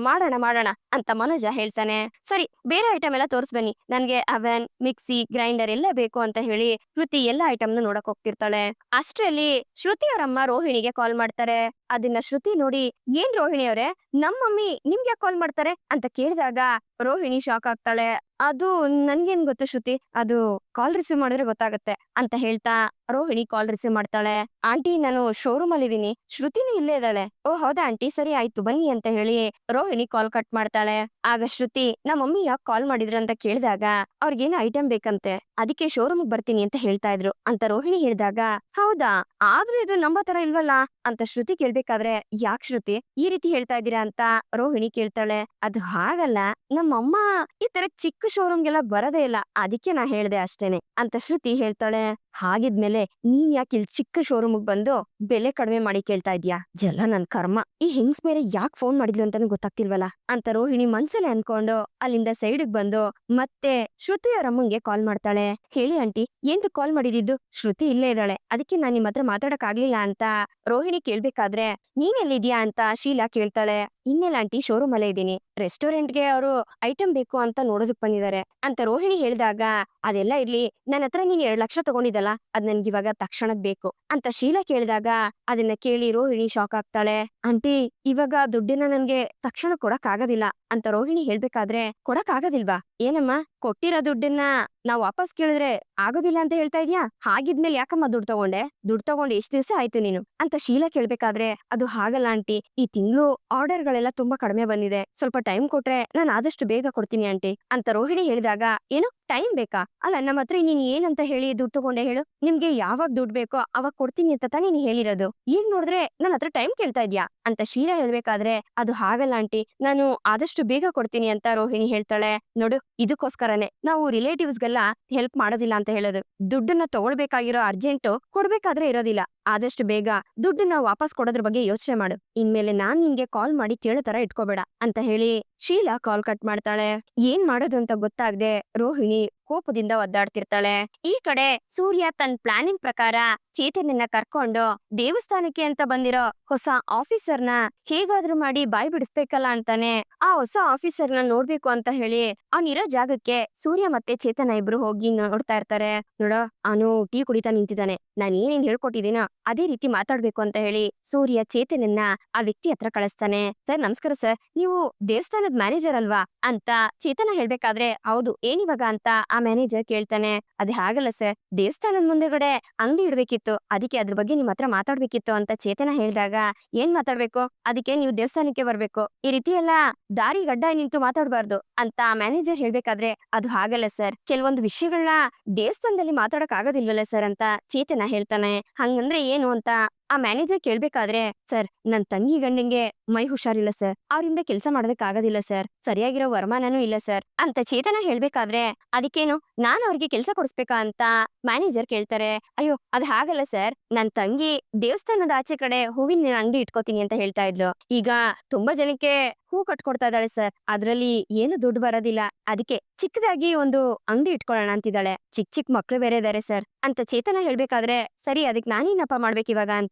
ಮಾಡೋಣ ಮಾಡೋಣ ಅಂತ ಮನೋಜ ಹೇಳ್ತಾನೆ. ಸರಿ, ಬೇರೆ ಐಟಮ್ ಎಲ್ಲ ತೋರಿಸ್ಬನ್ನಿ, ನನ್ಗೆ ಅವನ್, ಮಿಕ್ಸಿ, ಗ್ರೈಂಡರ್ ಎಲ್ಲ ಬೇಕು ಅಂತ ಹೇಳಿ ಶ್ರುತಿ ಎಲ್ಲ ಐಟಮ್ನು ನೋಡಕ್ ಹೋಗ್ತಿರ್ತಾಳೆ. ಅಷ್ಟ್ರಲ್ಲಿ ಶ್ರುತಿ ಅವರಮ್ಮ ರೋಹಿಣಿಗೆ ಕಾಲ್ ಮಾಡ್ತಾರೆ. ಅದನ್ನ ಶ್ರುತಿ ನೋಡಿ, ಏನ್ ರೋಹಿಣಿ ಅವರೇ, ನಮ್ ಮಮ್ಮಿ ನಿಮ್ಗೆ ಯಾಕೆ ಕಾಲ್ ಮಾಡ್ತಾರೆ ಅಂತ ಕೇಳಿದಾಗ ರೋಹಿಣಿ ಶಾಕ್ ಆಗ್ತಾಳೆ. ಅದು ನನ್ಗೇನ್ ಗೊತ್ತು ಶ್ರುತಿ, ಅದು ಕಾಲ್ ರಿಸೀವ್ ಮಾಡಿದ್ರೆ ಗೊತ್ತಾಗತ್ತೆ ಅಂತ ಹೇಳ್ತಾ ರೋಹಿಣಿ ಕಾಲ್ ರಿಸೀವ್ ಮಾಡ್ತಾಳೆ. ಆಂಟಿ, ನಾನು ಶೋರೂಮ್ ಅಲ್ಲಿ ಇದೀನಿ, ಶ್ರುತಿನೂ ಇಲ್ಲೇ ಇದ್ದಾಳೆ. ಓ ಹೌದಾ ಆಂಟಿ, ಸರಿ ಆಯ್ತು ಬನ್ನಿ ಅಂತ ಹೇಳಿ ರೋಹಿಣಿ ಕಾಲ್ ಕಟ್ ಮಾಡ್ತಾಳೆ. ಆಗ ಶ್ರುತಿ ನಮ್ಮ ಮಮ್ಮಿ ಯಾಕೆ ಕಾಲ್ ಮಾಡಿದ್ರು ಅಂತ ಕೇಳಿದಾಗ ಅವ್ರಿಗೇನು ಐಟಮ್ ಬೇಕಂತೆ, ಅದಕ್ಕೆ ಶೋರೂಮ್ ಬರ್ತೀನಿ ಅಂತ ಹೇಳ್ತಾ ಇದ್ರು ಅಂತ ರೋಹಿಣಿ ಹೇಳಿದಾಗ, ಹೌದಾ, ಆದ್ರೂ ಇದು ನಂಬೋ ತರ ಇಲ್ವಲ್ಲ ಅಂತ ಶ್ರುತಿ ಕೇಳ್ಬೇಕಾದ್ರೆ, ಯಾಕ್ ಶ್ರುತಿ ಈ ರೀತಿ ಹೇಳ್ತಾ ಇದ್ದೀರಾ ಅಂತ ರೋಹಿಣಿ ಕೇಳ್ತಾಳೆ. ಅದು ಹಾಗಲ್ಲ, ನಮ್ಮಮ್ಮ ಈ ತರ ಚಿಕ್ಕ ಶೋರೂಮ್ಗೆಲ್ಲ ಬರೋದೇ ಇಲ್ಲ, ಅದಕ್ಕೆ ನಾ ಹೇಳ್ದೆ ಅಷ್ಟೇನೆ ಅಂತ ಶ್ರುತಿ ಹೇಳ್ತಾಳೆ. ಹಾಗಿದ್ಮೇಲೆ ನೀನ್ ಯಾಕೆ ಇಲ್ಲಿ ಚಿಕ್ಕ ಶೋರೂಮ್ ಬಂದು ಬೆಲೆ ಕಡಿಮೆ ಮಾಡಿ ಕೇಳ್ತಾ ಇದ್ಯಾ? ಎಲ್ಲ ನನ್ ಕರ್ಮ, ಈ ಹೆಂಗ್ಸ್ ಬೇರೆ ಯಾಕೆ ಫೋನ್ ಮಾಡಿದ್ಲು ಅಂತಾನು ಗೊತ್ತಾಗ್ತಿಲ್ವಲ್ಲ ಅಂತ ರೋಹಿಣಿ ಮನ್ಸಲ್ಲೇ ಅನ್ಕೊಂಡು ಅಲ್ಲಿಂದ ಸೈಡ್ಗ್ ಬಂದು ಮತ್ತೆ ಶ್ರುತಿ ಅವ್ರ ಅಮ್ಮಂಗೆ ಕಾಲ್ ಮಾಡ್ತಾಳೆ. ಹೇಳಿ ಆಂಟಿ, ಏನ್ದು ಕಾಲ್ ಮಾಡಿದಿದ್ದು? ಶ್ರುತಿ ಇಲ್ಲೇ ಇದ್ದಾಳೆ, ಅದಕ್ಕೆ ನಾನ್ ನಿಮ್ ಹತ್ರ ಮಾತಾಡಕ್ ಆಗ್ಲಿಲ್ಲ ಅಂತ ರೋಹಿಣಿ ಕೇಳ್ಬೇಕಾದ್ರೆ, ನೀನೆಲ್ಲಿದ್ಯಾ ಅಂತ ಶೀಲಾ ಕೇಳ್ತಾಳೆ. ಇನ್ನೆಲ್ಲ ಆಂಟಿ, ಶೋರೂಮ್ ಅಲ್ಲೇ ಇದೀನಿ, ರೆಸ್ಟೋರೆಂಟ್ಗೆ ಅವರು ಐಟಮ್ ಬೇಕು ಅಂತ ನೋಡೋದಕ್ ಬಂದಿದ್ದಾರೆ ಅಂತ ರೋಹಿಣಿ ಹೇಳಿದಾಗ, ಅದೆಲ್ಲ ಇರ್ಲಿ, ನನ್ನ ಹತ್ರ ನೀನ್ 2 ಲಕ್ಷ ತಗೊಂಡಿದ್ದಲ್ಲ, ಅದ್ ನನ್ಗೆ ಇವಾಗ ತಕ್ಷಣಕ್ ಬೇಕು ಅಂತ ಶೀಲಾ ಕೇಳಿದಾಗ ಅದನ್ನ ಕೇಳಿ ರೋಹಿಣಿ ಶಾಕ್ ಆಗ್ತಾಳೆ. ಆಂಟಿ, ಇವಾಗ ದುಡ್ಡನ್ನ ನನ್ಗೆ ತಕ್ಷಣ ಕೊಡಕ್ ಆಗೋದಿಲ್ಲ ಅಂತ ರೋಹಿಣಿ ಹೇಳ್ಬೇಕಾದ್ರೆ, ಕೊಡಕ್ ಆಗೋದಿಲ್ವಾ? ಏನಮ್ಮ, ಕೊಟ್ಟಿರೋ ದುಡ್ಡನ್ನ ನಾವ್ ವಾಪಸ್ ಕೇಳಿದ್ರೆ ಆಗೋದಿಲ್ಲ ಅಂತ ಹೇಳ್ತಾ ಇದ್ಯಾ? ಹಾಗಿದ್ಮೇಲೆ ಯಾಕಮ್ಮ ದುಡ್ಡು ತಗೊಂಡೆ? ದುಡ್ಡು ತಗೊಂಡು ಎಷ್ಟ್ ದಿವಸ ಆಯ್ತು ನೀನು ಅಂತ ಶೀಲಾ ಕೇಳ್ಬೇಕಾದ್ರೆ, ಅದು ಹಾಗಲ್ಲ ಆಂಟಿ, ಈ ತಿಂಗಳು ಆರ್ಡರ್ಗಳೆಲ್ಲ ತುಂಬಾ ಕಡಿಮೆ ಬಂದಿದೆ, ಸ್ವಲ್ಪ ಟೈಮ್ ಕೊಟ್ರೆ ನಾನು ಆದಷ್ಟು ಬೇಗ ಕೊಡ್ತೀನಿ ಆಂಟಿ ಅಂತ ರೋಹಿಣಿ ಹೇಳಿದಾಗ, ಏನು ಟೈಮ್ ಬೇಕಾ? ಅಲ್ಲ, ನಮ್ಮ ಹತ್ರ ನೀನ್ ಏನಂತ ಹೇಳಿ ದುಡ್ಡು ತಗೊಂಡೆ ಹೇಳು? ನಿಮ್ಗೆ ಯಾವಾಗ ದುಡ್ಡು ಬೇಕೋ ಅವಾಗ ಕೊಡ್ತೀನಿ ಅಂತ ತಾನೇ ನೀನ್ ಹೇಳಿರೋದು, ಈಗ ನೋಡಿದ್ರೆ ನನ್ನ ಹತ್ರ ಟೈಮ್ ಕೇಳ್ತಾ ಇದ್ಯಾ ಅಂತ ಶೀಲಾ ಹೇಳ್ಬೇಕಾದ್ರೆ, ಅದು ಹಾಗಲ್ಲ ಆಂಟಿ, ನಾನು ಆದಷ್ಟು ಬೇಗ ಕೊಡ್ತೀನಿ ಅಂತ ರೋಹಿಣಿ ಹೇಳ್ತಾಳೆ. ನೋಡು, ಇದಕ್ಕೋಸ್ಕರನೇ ನಾವು ರಿಲೇಟಿವ್ಸ್ಗೆಲ್ಲ ಹೆಲ್ಪ್ ಮಾಡೋದಿಲ್ಲ ಅಂತ ಹೇಳೋದು. ದುಡ್ಡನ್ನ ತಗೊಳ್ಬೇಕಾಗಿರೋ ಅರ್ಜೆಂಟು ಕೊಡ್ಬೇಕಾದ್ರೆ ಇರೋದಿಲ್ಲ, ಆದಷ್ಟು ಬೇಗ ದುಡ್ಡನ್ನ ವಾಪಸ್ ಕೊಡೋದ್ರ ಬಗ್ಗೆ ಯೋಚನೆ ಮಾಡು. ಇನ್ಮೇಲೆ ನಾನ್ ನಿನ್ಗೆ ಕಾಲ್ ಮಾಡಿ ಕೇಳೋ ತರ ಇಟ್ಕೋಬೇಡ ಅಂತ ಹೇಳಿ ಶೀಲಾ ಕಾಲ್ ಕಟ್ ಮಾಡ್ತಾಳೆ. ಏನ್ ಮಾಡೋದು ಅಂತ ಗೊತ್ತಾಗದೆ ರೋಹಿಣಿ ಕೋಪದಿಂದ ಒದ್ದಾಡ್ತಿರ್ತಾಳೆ. ಈ ಕಡೆ ಸೂರ್ಯ ತನ್ನ ಪ್ಲಾನಿಂಗ್ ಪ್ರಕಾರ ಚೇತನನ್ನ ಕರ್ಕೊಂಡು ದೇವಸ್ಥಾನಕ್ಕೆ ಅಂತ ಬಂದಿರೋ ಹೊಸ ಆಫೀಸರ್ನ ಹೇಗಾದ್ರೂ ಮಾಡಿ ಬಾಯ್ ಬಿಡಿಸ್ಬೇಕಲ್ಲ ಅಂತಾನೆ ಆ ಹೊಸ ಆಫೀಸರ್ನ ನೋಡ್ಬೇಕು ಅಂತ ಹೇಳಿ ಅವನಿರೋ ಜಾಗಕ್ಕೆ ಸೂರ್ಯ ಮತ್ತೆ ಚೇತನ ಇಬ್ರು ಹೋಗಿ ನೋಡ್ತಾ ಇರ್ತಾರೆ. ನೋಡ, ಅವನು ಟೀ ಕುಡಿತಾ ನಿಂತಿದ್ದಾನೆ, ನಾನ್ ಏನೇನ್ ಹೇಳ್ಕೊಟ್ಟಿದ್ದೀನೋ ಅದೇ ರೀತಿ ಮಾತಾಡ್ಬೇಕು ಅಂತ ಹೇಳಿ ಸೂರ್ಯ ಚೇತನನ್ನ ಆ ವ್ಯಕ್ತಿ ಹತ್ರ ಕಳಿಸ್ತಾನೆ. ಸರ್ ನಮಸ್ಕಾರ ಸರ್, ನೀವು ದೇವಸ್ಥಾನದ ಮ್ಯಾನೇಜರ್ ಅಲ್ವಾ ಅಂತ ಚೇತನ ಹೇಳ್ಬೇಕಾದ್ರೆ, ಹೌದು, ಏನಿವಾಗ ಅಂತ ಆ ಮ್ಯಾನೇಜರ್ ಕೇಳ್ತಾನೆ. ಅದೇ ಹಾಗಲ್ಲ ಸರ್, ದೇವಸ್ಥಾನದ ಮುಂದೆಗಡೆ ಅಂಗಡಿ ಇಡ್ಬೇಕಿತ್ತು, ಅದಕ್ಕೆ ಅದ್ರ ಬಗ್ಗೆ ನಿಮ್ ಹತ್ರ ಮಾತಾಡ್ಬೇಕಿತ್ತು ಅಂತ ಚೇತನ ಹೇಳಿದಾಗ, ಏನ್ ಮಾತಾಡ್ಬೇಕು? ಅದಕ್ಕೆ ನೀವು ದೇವಸ್ಥಾನಕ್ಕೆ ಬರ್ಬೇಕು, ಈ ರೀತಿ ಎಲ್ಲ ದಾರಿ ಗಡ್ಡ ನಿಂತು ಮಾತಾಡ್ಬಾರ್ದು ಅಂತ ಆ ಮ್ಯಾನೇಜರ್ ಹೇಳ್ಬೇಕಾದ್ರೆ, ಅದು ಹಾಗಲ್ಲ ಸರ್, ಕೆಲವೊಂದು ವಿಷಯಗಳನ್ನ ದೇವಸ್ಥಾನದಲ್ಲಿ ಮಾತಾಡಕ್ ಆಗೋದಿಲ್ವಲ್ಲ ಸರ್ ಅಂತ ಚೇತನ ಹೇಳ್ತಾನೆ. ಹಂಗಂದ್ರೆ ಏನು ಅಂತ ಆ ಮ್ಯಾನೇಜರ್ ಕೇಳ್ಬೇಕಾದ್ರೆ, ಸರ್, ನನ್ ತಂಗಿ ಗಂಡಂಗೆ ಮೈ ಹುಷಾರಿಲ್ಲ ಸರ್, ಅವ್ರಿಂದ ಕೆಲಸ ಮಾಡೋದಕ್ ಆಗೋದಿಲ್ಲ ಸರ್, ಸರಿಯಾಗಿರೋ ವರಮಾನನೂ ಇಲ್ಲ ಸರ್ ಅಂತ ಚೇತನ ಹೇಳ್ಬೇಕಾದ್ರೆ, ಅದಕ್ಕೇನು ನಾನ್ ಅವ್ರಿಗೆ ಕೆಲಸ ಕೊಡಿಸ್ಬೇಕಾ ಅಂತ ಮ್ಯಾನೇಜರ್ ಕೇಳ್ತಾರೆ. ಅಯ್ಯೋ, ಅದ್ ಹಾಗಲ್ಲ ಸರ್, ನನ್ ತಂಗಿ ದೇವಸ್ಥಾನದ ಆಚೆ ಕಡೆ ಹೂವಿನ ಅಂಗಡಿ ಇಟ್ಕೋತೀನಿ ಅಂತ ಹೇಳ್ತಾ ಇದ್ಲು, ಈಗ ತುಂಬಾ ಜನಕ್ಕೆ ಹೂ ಕಟ್ಕೊಡ್ತಾ ಇದ್ದಾಳೆ ಸರ್, ಅದ್ರಲ್ಲಿ ಏನು ದುಡ್ಡು ಬರೋದಿಲ್ಲ, ಅದಕ್ಕೆ ಚಿಕ್ಕದಾಗಿ ಒಂದು ಅಂಗಡಿ ಇಟ್ಕೊಳ್ಳೋಣ ಅಂತಿದ್ದಾಳೆ, ಚಿಕ್ಕ ಮಕ್ಳು ಬೇರೆ ಇದಾರೆ ಸರ್ ಅಂತ ಚೇತನ ಹೇಳ್ಬೇಕಾದ್ರೆ, ಸರಿ, ಅದಕ್ಕೆ ನಾನೇನಪ್ಪ ಮಾಡ್ಬೇಕು ಇವಾಗ ಅಂತ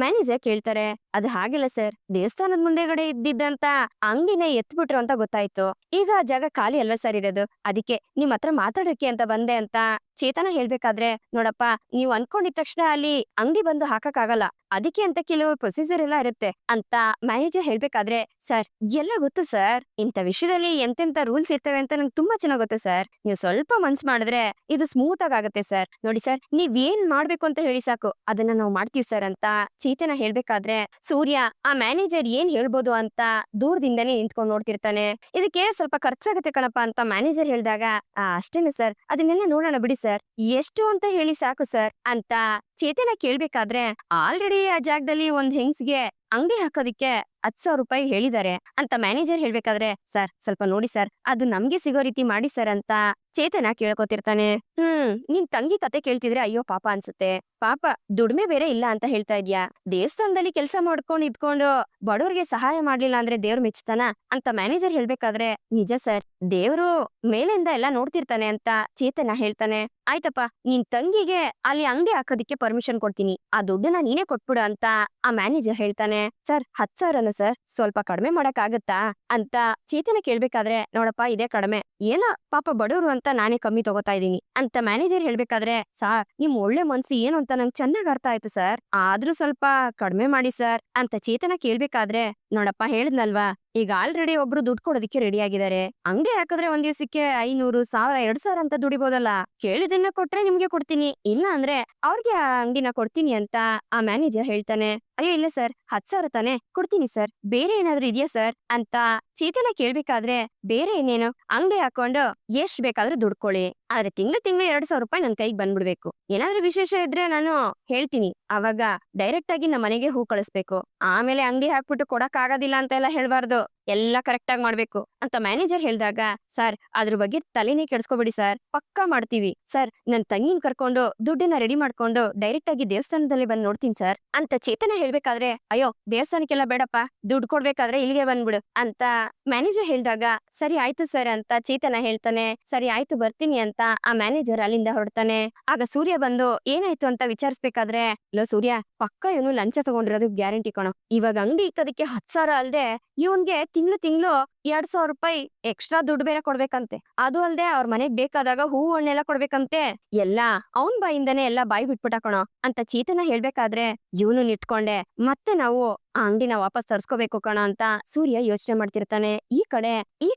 ಮ್ಯಾನೇಜರ್ ಕೇಳ್ತಾರೆ. ಅದು ಹಾಗಿಲ್ಲ ಸರ್, ದೇವಸ್ಥಾನದ ಮುಂದೆಗಡೆ ಇದ್ದಿದ್ದಂತ ಅಂಗಡಿನ ಎತ್ಬಿಟ್ರು ಅಂತ ಗೊತ್ತಾಯ್ತು, ಈಗ ಜಾಗ ಖಾಲಿ ಅಲ್ವಾ ಸರ್ ಇರೋದು, ಅದಕ್ಕೆ ನಿಮ್ ಹತ್ರ ಮಾತಾಡಕ್ಕೆ ಅಂತ ಬಂದೆ ಅಂತ ಚೇತನ ಹೇಳ್ಬೇಕಾದ್ರೆ, ನೋಡಪ್ಪ, ನೀವು ಅನ್ಕೊಂಡಿದ ತಕ್ಷಣ ಅಲ್ಲಿ ಅಂಗಡಿ ಬಂದು ಹಾಕಕ್ ಆಗಲ್ಲ, ಅದಕ್ಕೆ ಅಂತ ಕೆಲವು ಪ್ರೊಸೀಜರ್ ಎಲ್ಲ ಇರುತ್ತೆ ಅಂತ ಮ್ಯಾನೇಜರ್ ಹೇಳ್ಬೇಕಾದ್ರೆ, ಸರ್ ಎಲ್ಲ ಗೊತ್ತು ಸರ್, ಇಂಥ ವಿಷಯದಲ್ಲಿ ಎಂತೆಂತ ರೂಲ್ಸ್ ಇರ್ತವೆ ಅಂತ ನಂಗೆ ತುಂಬಾ ಚೆನ್ನಾಗ್ ಗೊತ್ತು ಸರ್, ನೀವು ಸ್ವಲ್ಪ ಮನ್ಸ್ ಮಾಡಿದ್ರೆ ಇದು ಸ್ಮೂತ್ ಆಗುತ್ತೆ ಸರ್, ನೋಡಿ ಸರ್, ನೀವ್ ಏನ್ ಮಾಡ್ಬೇಕು ಅಂತ ಹೇಳಿ ಸಾಕು, ಅದನ್ನ ನಾವು ಮಾಡ್ತೀವಿ ಸರ್ ಅಂತ ಚೇತನ ಹೇಳ್ಬೇಕಾದ್ರೆ, ಸೂರ್ಯ ಆ ಮ್ಯಾನೇಜರ್ ಏನ್ ಹೇಳ್ಬೋದು ಅಂತ ದೂರದಿಂದನೇ ನಿಂತ್ಕೊಂಡು ನೋಡ್ತಿರ್ತಾನೆ. ಇದಕ್ಕೆ ಸ್ವಲ್ಪ ಖರ್ಚಾಗತ್ತೆ ಕಣಪ್ಪ ಅಂತ ಮ್ಯಾನೇಜರ್ ಹೇಳಿದಾಗ, ಅಷ್ಟೇನೆ ಸರ್, ಅದನ್ನೆಲ್ಲ ನೋಡೋಣ ಬಿಡಿ ಸರ್, ಎಷ್ಟು ಅಂತ ಹೇಳಿ ಸಾಕು ಸರ್ ಅಂತ ಚೇತನ ಕೇಳ್ಬೇಕಾದ್ರೆ, ಆಲ್ರೆಡಿ ಆ ಜಾಗದಲ್ಲಿ ಒಂದ್ ಹೆಂಗ್ಸ್ಗೆ ಅಂಗಡಿ ಹಾಕೋದಿಕ್ಕೆ 10,000 ರೂಪಾಯಿ ಹೇಳಿದ್ದಾರೆ ಅಂತ ಮ್ಯಾನೇಜರ್ ಹೇಳ್ಬೇಕಾದ್ರೆ, ಸರ್ ಸ್ವಲ್ಪ ನೋಡಿ ಸರ್, ಅದು ನಮ್ಗೆ ಸಿಗೋ ರೀತಿ ಮಾಡಿ ಸರ್ ಅಂತ ಚೇತನ ಕೇಳ್ಕೊತಿರ್ತಾನೆ. ನಿನ್ ತಂಗಿ ಕತೆ ಕೇಳ್ತಿದ್ರೆ ಅಯ್ಯೋ ಪಾಪ ಅನ್ಸುತ್ತೆ, ಪಾಪ ದುಡ್ಮೆ ಬೇರೆ ಇಲ್ಲ ಅಂತ ಹೇಳ್ತಾ ಇದ್ಯಾ, ದೇವಸ್ಥಾನದಲ್ಲಿ ಕೆಲಸ ಮಾಡ್ಕೊಂಡು ಇದ್ಕೊಂಡು ಬಡವ್ರಿಗೆ ಸಹಾಯ ಮಾಡ್ಲಿಲ್ಲ ಅಂದ್ರೆ ದೇವ್ರು ಮೆಚ್ತಾನ ಅಂತ ಮ್ಯಾನೇಜರ್ ಹೇಳ್ಬೇಕಾದ್ರೆ, ನಿಜ ಸರ್, ದೇವ್ರು ಮೇಲಿಂದ ಎಲ್ಲ ನೋಡ್ತಿರ್ತಾನೆ ಅಂತ ಚೇತನ ಹೇಳ್ತಾನೆ. ಆಯ್ತಪ್ಪ, ನಿನ್ ತಂಗಿಗೆ ಅಲ್ಲಿ ಅಂಗಡಿ ಹಾಕೋದಿಕ್ಕೆ ಪರ್ಮಿಷನ್ ಕೊಡ್ತೀನಿ, ಆ ದುಡ್ಡನ್ನ ನೀನೇ ಕೊಟ್ಬಿಡು ಅಂತ ಆ ಮ್ಯಾನೇಜರ್ ಹೇಳ್ತಾನೆ. ಸರ್ 10,000 ಸರ್, ಸ್ವಲ್ಪ ಕಡಿಮೆ ಮಾಡಕ್ ಆಗತ್ತಾ ಅಂತ ಚೇತನ ಕೇಳ್ಬೇಕಾದ್ರೆ, ನೋಡಪ್ಪ ಇದೇ ಕಡಿಮೆ, ಏನೋ ಪಾಪ ಬಡವರು ಅಂತ ನಾನೇ ಕಮ್ಮಿ ತಗೋತಾ ಇದೀನಿ ಅಂತ ಮ್ಯಾನೇಜರ್ ಹೇಳ್ಬೇಕಾದ್ರೆ, ಸಾರ್ ನಿಮ್ ಒಳ್ಳೆ ಮನ್ಸು ಏನು ಅಂತ ನಂಗೆ ಚೆನ್ನಾಗ್ ಅರ್ಥ ಆಯ್ತು ಸರ್, ಆದ್ರೂ ಸ್ವಲ್ಪ ಕಡಿಮೆ ಮಾಡಿ ಸರ್ ಅಂತ ಚೇತನ ಕೇಳ್ಬೇಕಾದ್ರೆ, ನೋಡಪ್ಪ ಹೇಳಿದ್ನಲ್ವಾ, ಈಗ ಆಲ್ರೆಡಿ ಒಬ್ರು ದುಡ್ಡು ಕೊಡೋದಕ್ಕೆ ರೆಡಿ ಆಗಿದ್ದಾರೆ. ಅಂಗಡಿ ಹಾಕಿದ್ರೆ ಒಂದ್ ದಿವಸಕ್ಕೆ 500, 1000, 2000 ಅಂತ ದುಡಿಬೋದಲ್ಲ. ಕೇಳಿದನ್ನ ಕೊಟ್ರೆ ನಿಮ್ಗೆ ಕೊಡ್ತೀನಿ, ಇಲ್ಲ ಅಂದ್ರೆ ಅವ್ರಿಗೆ ಆ ಅಂಗಡಿನ ಕೊಡ್ತೀನಿ ಅಂತ ಆ ಮ್ಯಾನೇಜರ್ ಹೇಳ್ತಾನೆ. ಅಯ್ಯೋ ಇಲ್ಲ ಸರ್, 10,000 ತಾನೆ ಕೊಡ್ತೀನಿ ಸರ್, ಬೇರೆ ಏನಾದ್ರು ಇದೆಯಾ ಸರ್ ಅಂತ ಚೇತನ ಕೇಳ್ಬೇಕಾದ್ರೆ, ಬೇರೆ ಏನೇನು ಅಂಗಡಿ ಹಾಕೊಂಡು ಎಷ್ಟ್ ಬೇಕಾದ್ರೂ ದುಡ್ಕೊಳ್ಳಿ, ಆದ್ರೆ ತಿಂಗ್ಳು 2,000 ರೂಪಾಯಿ ನನ್ ಕೈಗೆ ಬಂದ್ಬಿಡ್ಬೇಕು. ಏನಾದ್ರೂ ವಿಶೇಷ ಇದ್ರೆ ನಾನು ಹೇಳ್ತೀನಿ, ಅವಾಗ ಡೈರೆಕ್ಟ್ ಆಗಿ ನಮ್ಮ ಮನೆಗೆ ಹೂ ಕಳಿಸ್ಬೇಕು. ಆಮೇಲೆ ಅಂಗಡಿ ಹಾಕ್ಬಿಟ್ಟು ಕೊಡಕ್ ಆಗೋದಿಲ್ಲ ಅಂತ ಎಲ್ಲ ಹೇಳ್ಬಾರ್ದು, ಎಲ್ಲ ಕರೆಕ್ಟ್ ಆಗಿ ಮಾಡ್ಬೇಕು ಅಂತ ಮ್ಯಾನೇಜರ್ ಹೇಳ್ದಾಗ, ಸರ್ ಅದ್ರ ಬಗ್ಗೆ ತಲೆನೇ ಕೆಡ್ಸ್ಕೊಬೇಡಿ ಸರ್, ಪಕ್ಕಾ ಮಾಡ್ತೀವಿ ಸರ್, ನನ್ ತಂಗಿನ ಕರ್ಕೊಂಡು ದುಡ್ಡನ್ನ ರೆಡಿ ಮಾಡ್ಕೊಂಡು ಡೈರೆಕ್ಟ್ ಆಗಿ ದೇವಸ್ಥಾನದಲ್ಲಿ ಬಂದ್ ನೋಡ್ತೀನಿ ಸರ್ ಅಂತ ಚೇತನ ಹೇಳ್ಬೇಕಾದ್ರೆ, ಅಯ್ಯೋ ದೇವಸ್ಥಾನಕ್ಕೆಲ್ಲ ಬೇಡಪ್ಪ, ದುಡ್ಡು ಕೊಡ್ಬೇಕಾದ್ರೆ ಇಲ್ಲಿಗೆ ಬಂದ್ಬಿಡು ಅಂತ ಮ್ಯಾನೇಜರ್ ಹೇಳ್ದಾಗ, ಸರಿ ಆಯ್ತು ಸರ್ ಅಂತ ಚೇತನ ಹೇಳ್ತಾನೆ. ಸರಿ ಆಯ್ತು ಬರ್ತೀನಿ ಅಂತ ಆ ಮ್ಯಾನೇಜರ್ ಅಲ್ಲಿಂದ ಹೊರಡ್ತಾನೆ. ಆಗ ಸೂರ್ಯ ಬಂದು ಏನಾಯ್ತು ಅಂತ ವಿಚಾರಿಸ್ಬೇಕಾದ್ರೆ, ಲೋ ಸೂರ್ಯ, ಪಕ್ಕ ಇವನು ಲಂಚ ತಗೊಂಡಿರೋದು ಗ್ಯಾರಂಟಿ ಕಣೋ. ಇವಾಗ ಅಂಗಡಿ ಇಕ್ಕದಕ್ಕೆ 10,000 ಅಲ್ದೆ ಇವನ್ಗೆ ತಿಂಗಳು 2,000 ರೂಪಾಯಿ ಎಕ್ಸ್ಟ್ರಾ ದುಡ್ಡು ಬೇರೆ ಕೊಡ್ಬೇಕಂತೆ. ಅದು ಅಲ್ದೆ ಅವ್ರ ಮನೆಗ್ ಬೇಕಾದಾಗ ಹೂವು ಹಣ್ಣೆಲ್ಲ ಕೊಡ್ಬೇಕಂತೆ. ಎಲ್ಲ ಅವನ್ ಬಾಯಿಂದಾನೆ ಎಲ್ಲ ಬಾಯಿ ಬಿಟ್ಬಿಟ್ಟ ಕಣೋ ಅಂತ ಚೇತನ ಹೇಳ್ಬೇಕಾದ್ರೆ, ಇವನು ಇಟ್ಕೊಂಡೆ ಮತ್ತೆ ನಾವು ಆ ಅಂಗಡಿನ ವಾಪಸ್ ತರ್ಸ್ಕೋಬೇಕು ಕಣ ಅಂತ ಸೂರ್ಯ ಯೋಚನೆ ಮಾಡ್ತಿರ್ತಾನೆ. ಈ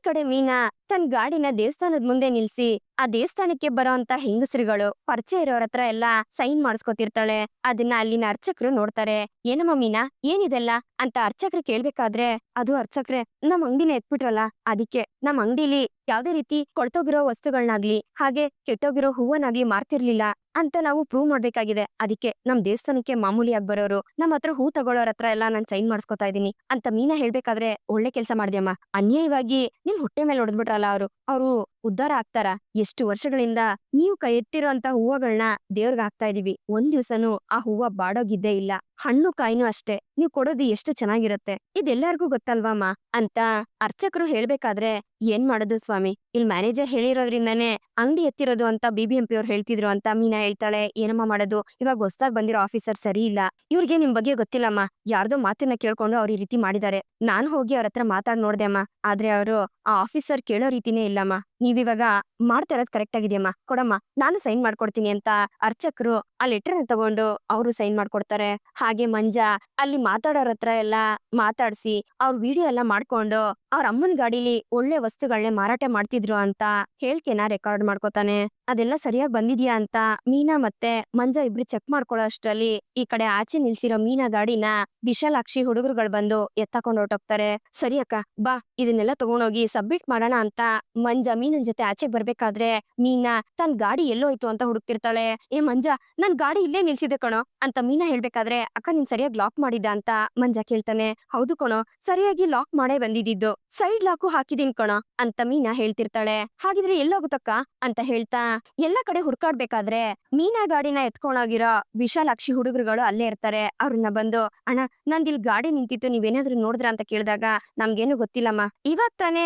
ಕಡೆ ಮೀನಾ ತನ್ ಗಾಡಿನ ದೇವಸ್ಥಾನದ ಮುಂದೆ ನಿಲ್ಸಿ ಆ ದೇವಸ್ಥಾನಕ್ಕೆ ಬರೋಂತ ಹೆಂಗಸರುಗಳು ಪರಿಚಯ ಇರೋರ ಹತ್ರ ಎಲ್ಲಾ ಸೈನ್ ಮಾಡಿಸ್ಕೊತಿರ್ತಾಳೆ. ಅದನ್ನ ಅಲ್ಲಿನ ಅರ್ಚಕರು ನೋಡ್ತಾರೆ. ಏನಮ್ಮ ಮೀನಾ, ಏನಿದೆಲ್ಲ ಅಂತ ಅರ್ಚಕರು ಕೇಳ್ಬೇಕಾದ್ರೆ, ಅದು ಅರ್ಚಕ್ರೆ, ನಮ್ ಅಂಗಡಿನ ಎತ್ಬಿಟ್ರಲ್ಲ, ಅದಕ್ಕೆ ನಮ್ ಅಂಗಡಿಲಿ ಯಾವ್ದೇ ರೀತಿ ಕೊಳ್ತೋಗಿರೋ ವಸ್ತುಗಳನ್ನಾಗ್ಲಿ ಹಾಗೆ ಕೆಟ್ಟೋಗಿರೋ ಹೂವನ್ನಾಗ್ಲಿ ಮಾರ್ತಿರ್ಲಿಲ್ಲ ಅಂತ ನಾವು ಪ್ರೂವ್ ಮಾಡ್ಬೇಕಾಗಿದೆ. ಅದಕ್ಕೆ ನಮ್ ದೇವಸ್ಥಾನಕ್ಕೆ ಮಾಮೂಲಿಯಾಗಿ ಬರೋರು ನಮ್ಮ ಹತ್ರ ಹೂ ತಗೊಳ್ಳೋರ ಹತ್ರ ಎಲ್ಲ ನಾನ್ ಸೈನ್ ಮಾಡಿಸ್ಕೊತಾ ಇದೀನಿ ಅಂತ ಮೀನಾ ಹೇಳ್ಬೇಕಾದ್ರೆ, ಒಳ್ಳೆ ಕೆಲ್ಸ ಮಾಡ್ದ್ಯಮ್ಮ, ಅನ್ಯಾಯವಾಗಿ ನಿಮ್ ಹೊಟ್ಟೆ ಮೇಲೆ ಹೊಡೆದ್ಬಿಟ್ರಲ್ಲ ಅವ್ರು ಉದ್ಧಾರ ಆಗ್ತಾರ. ಎಷ್ಟು ವರ್ಷಗಳಿಂದ ನೀವು ಕೈ ಎತ್ತಿರೋಂತ ಹೂವಗಳನ್ನ ದೇವ್ರಿಗೆ ಹಾಕ್ತಾ ಇದೀವಿ, ಒಂದ್ ದಿವ್ಸನೂ ಆ ಹೂವ ಬಾಡೋಗಿದ್ದೇ ಇಲ್ಲ. ಹಣ್ಣು ಕಾಯಿನೂ ಅಷ್ಟೇ, ನೀವ್ ಕೊಡೋದು ಎಷ್ಟು ಚೆನ್ನಾಗಿರತ್ತೆ, ಇದೆಲ್ಲರಿಗೂ ಗೊತ್ತಲ್ವಮ್ಮ ಅಂತ ಅರ್ಚಕರು ಹೇಳ್ಬೇಕಾದ್ರೆ, ಏನ್ ಮಾಡೋದು ಸ್ವಾಮಿ, ಇಲ್ಲಿ ಮ್ಯಾನೇಜರ್ ಹೇಳಿರೋದ್ರಿಂದಾನೇ ಅಂಗಡಿ ಎತ್ತಿರೋದು ಅಂತ BBMP ಅವ್ರು ಹೇಳ್ತಿದ್ರು ಅಂತ ಮೀನಾ ಹೇಳ್ತಾಳೆ. ಏನಮ್ಮ ಮಾಡೋದು, ಇವಾಗ ಹೊಸ್ದಾಗ್ ಬಂದಿರೋ ಆಫೀಸರ್ ಸರಿ ಇಲ್ಲ, ಇವ್ರಿಗೆ ನಿಮ್ ಬಗ್ಗೆ ಗೊತ್ತಿಲ್ಲಮ್ಮ, ಯಾರ್ದೋ ಮಾತನ್ನ ಕೇಳ್ಕೊಂಡು ಅವ್ರ ಈ ರೀತಿ ಮಾಡಿದ್ದಾರೆ. ನಾನ್ ಹೋಗಿ ಅವ್ರ ಹತ್ರ ಮಾತಾಡ್ ನೋಡ್ದೆ ಅಮ್ಮ, ಆದ್ರೆ ಅವರು ಆ ಆಫೀಸರ್ ಕೇಳೋ ರೀತಿನೇ ಇಲ್ಲಮ್ಮ. ನೀವಿವಾಗ ಮಾಡ್ತಾ ಇರೋದ್ ಕರೆಕ್ಟ್ ಆಗಿದ್ಯಮ್ಮ, ಕೊಡಮ್ಮ ನಾನು ಸೈನ್ ಮಾಡ್ಕೊಡ್ತೀನಿ ಅಂತ ಅರ್ಚಕರು ಆ ಲೆಟರ್ ತಗೊಂಡು ಅವರು ಸೈನ್ ಮಾಡ್ಕೊಡ್ತಾರೆ. ಹಾಗೆ ಮಂಜಾ ಅಲ್ಲಿ ಮಾತಾಡೋರ ಹತ್ರ ಎಲ್ಲ ಮಾತಾಡ್ಸಿ ಅವ್ರ ವಿಡಿಯೋ ಎಲ್ಲ ಮಾಡ್ಕೊಂಡು ಅವ್ರ ಅಮ್ಮನ್ ಗಾಡಿಲಿ ಒಳ್ಳೆ ವಸ್ತುಗಳನ್ನೇ ಮಾರಾಟ ಮಾಡ್ತಿದ್ರು ಅಂತ ಹೇಳ್ಕೆನ ರೆಕಾರ್ಡ್ ಮಾಡ್ಕೋತಾನೆ. ಅದೆಲ್ಲ ಸರಿಯಾಗಿ ಬಂದಿದ್ಯಾ ಅಂತ ಮೀನಾ ಮತ್ತೆ ಮಂಜಾ ಇಬ್ರು ಚೆಕ್ ಮಾಡ್ಕೊಳ್ಳೋ ಅಷ್ಟ್ರಲ್ಲಿ ಈ ಕಡೆ ಆಚೆ ನಿಲ್ಸಿರೋ ಮೀನಾ ಗಾಡಿನ ವಿಶಾಲಾಕ್ಷಿ ಹುಡುಗರುಗಳು ಬಂದು ಎತ್ತಾಕೊಂಡು ಹೊರಟೋಗ್ತಾರೆ. ಸರಿ ಅಕ್ಕ ಬಾ, ಇದನ್ನೆಲ್ಲ ತಗೊಂಡೋಗಿ ಸಬ್ಮಿಟ್ ಮಾಡೋಣ ಅಂತ ಮಂಜಾ ಮೀನನ್ ಜೊತೆ ಆಚೆಗ್ ಬರ್ಬೇಕಾದ್ರೆ, ಮೀನಾ ತನ್ ಗಾಡಿ ಎಲ್ಲೋಯ್ತು ಅಂತ ಹುಡುಕ್ತಿರ್ತಾಳೆ. ಏ ಮಂಜಾ, ನನ್ ಗಾಡಿ ಇಲ್ಲೇ ನಿಲ್ಸಿದೆ ಕಣೋ ಅಂತ ಮೀನಾ ಹೇಳ್ಬೇಕಾದ್ರೆ, ಅಕ್ಕ ನೀನ್ ಸರಿಯಾಗಿ ಲಾಕ್ ಮಾಡಿದ್ದ ಅಂತ ಮಂಜಾ ಕೇಳ್ತಾನೆ. ಹೌದು ಕಣೋ, ಸರಿಯಾಗಿ ಲಾಕ್ ಮಾಡೇ ಬಂದಿದ್ದು, ಸೈಡ್ ಲಾಕು ಹಾಕಿದೀನಿ ಕಣೋ ಅಂತ ಮೀನಾ ಹೇಳ್ತಿರ್ತಾಳೆ. ಹಾಗಿದ್ರೆ ಎಲ್ಲೋಗುತ್ತಕ್ಕ ಅಂತ ಹೇಳ್ತಾ ಎಲ್ಲ ಕಡೆ ಹುಡ್ಕಾಡ್ಬೇಕಾದ್ರೆ ಮೀನಾ ಗಾಡಿನ ಎತ್ಕೊಂಡೋಗಿರೋ ವಿಶಾಲಾಕ್ಷಿ ಹುಡುಗರುಗಳು ಅಲ್ಲೇ ಇರ್ತಾರೆ. ಅವ್ರನ್ನ ಬಂದು, ಅಣ್ಣ ನಂದಿಲ್ ಗಾಡಿ ನಿಂತಿತ್ತು, ನೀವೇನಾದ್ರೂ ನೋಡಿದ್ರ ಅಂತ ಕೇಳಿದಾಗ, ನಮ್ಗೇನು ಗೊತ್ತಿಲ್ಲಮ್ಮ, ಇವಾಗ ತಾನೇ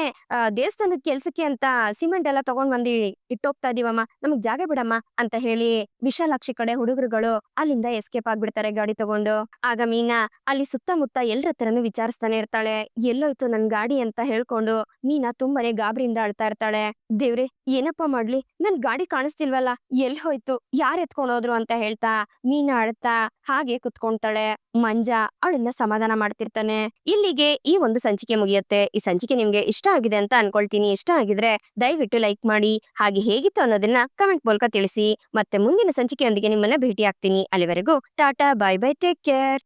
ದೇವಸ್ಥಾನದ ಕೆಲ್ಸಕ್ಕೆ ಅಂತ ಸಿಮೆಂಟ್ ಎಲ್ಲ ತಗೊಂಡ್ ಬಂದಿ ಇಟ್ಟೋಗ್ತಾ ಇದೀವಮ್ಮ, ನಮಗ್ ಜಾಗ ಬಿಡಮ್ಮ ಅಂತ ಹೇಳಿ ವಿಶಾಲಾಕ್ಷಿ ಕಡೆ ಹುಡುಗರುಗಳು ಅಲ್ಲಿಂದ ಎಸ್ಕೇಪ್ ಆಗ್ಬಿಡ್ತಾರೆ ಗಾಡಿ ತಗೊಂಡು. ಆಗ ಮೀನಾ ಅಲ್ಲಿ ಸುತ್ತಮುತ್ತ ಎಲ್ರ ಹತ್ರನೂ ವಿಚಾರಿಸ್ತಾನೆ ಇರ್ತಾಳೆ. ಎಲ್ಲೋಯ್ತು ನನ್ ಗಾಡಿ ಅಂತ ಹೇಳ್ಕೊಂಡು ಮೀನಾ ತುಂಬಾನೇ ಗಾಬರಿಯಿಂದ ಅಳ್ತಾ ಇರ್ತಾಳೆ. ದೇವ್ರೆ ಏನಪ್ಪಾ ಮಾಡ್ಲಿ, ನನ್ ಗಾಡಿ ಕಾಣಿಸ್ತಿಲ್ವಲ್ಲ, ಎಲ್ ಹೋಯ್ತು, ಯಾರ್ ಎತ್ಕೊಂಡೋದ್ರು ಅಂತ ಹೇಳ್ತಾ ಮೀನಾ ಅಳ್ತಾ ಹಾಗೆ ಕುತ್ಕೊಂತಾಳೆ. ಮಂಜಾ ಅವಳನ್ನ ಸಮಾಧಾನ ಮಾಡ್ತಿರ್ತಾನೆ. ಇಲ್ಲಿಗೆ ಈ ಒಂದು ಸಂಚಿಕೆ ಮುಗಿಯುತ್ತೆ. ಈ ಸಂಚಿಕೆ ನಿಮ್ಗೆ ಇಷ್ಟ ಆಗಿದೆ ಅಂತ ಅನ್ಕೊಳ್ತೀನಿ. ಇಷ್ಟ ಆಗಿದ್ರೆ ದಯವಿಟ್ಟು ಲೈಕ್ ಮಾಡಿ, ಹಾಗೆ ಹೇಗಿತ್ತು ಅನ್ನೋದನ್ನ ಕಮೆಂಟ್ ಮೂಲಕ ತಿಳಿಸಿ. ಮತ್ತೆ ಮುಂದಿನ ಸಂಚಿಕೆಯೊಂದಿಗೆ ನಿಮ್ಮನ್ನ ಭೇಟಿ ಆಗ್ತೀನಿ. ಅಲ್ಲಿವರೆಗೂ Tata, bye bye, take care.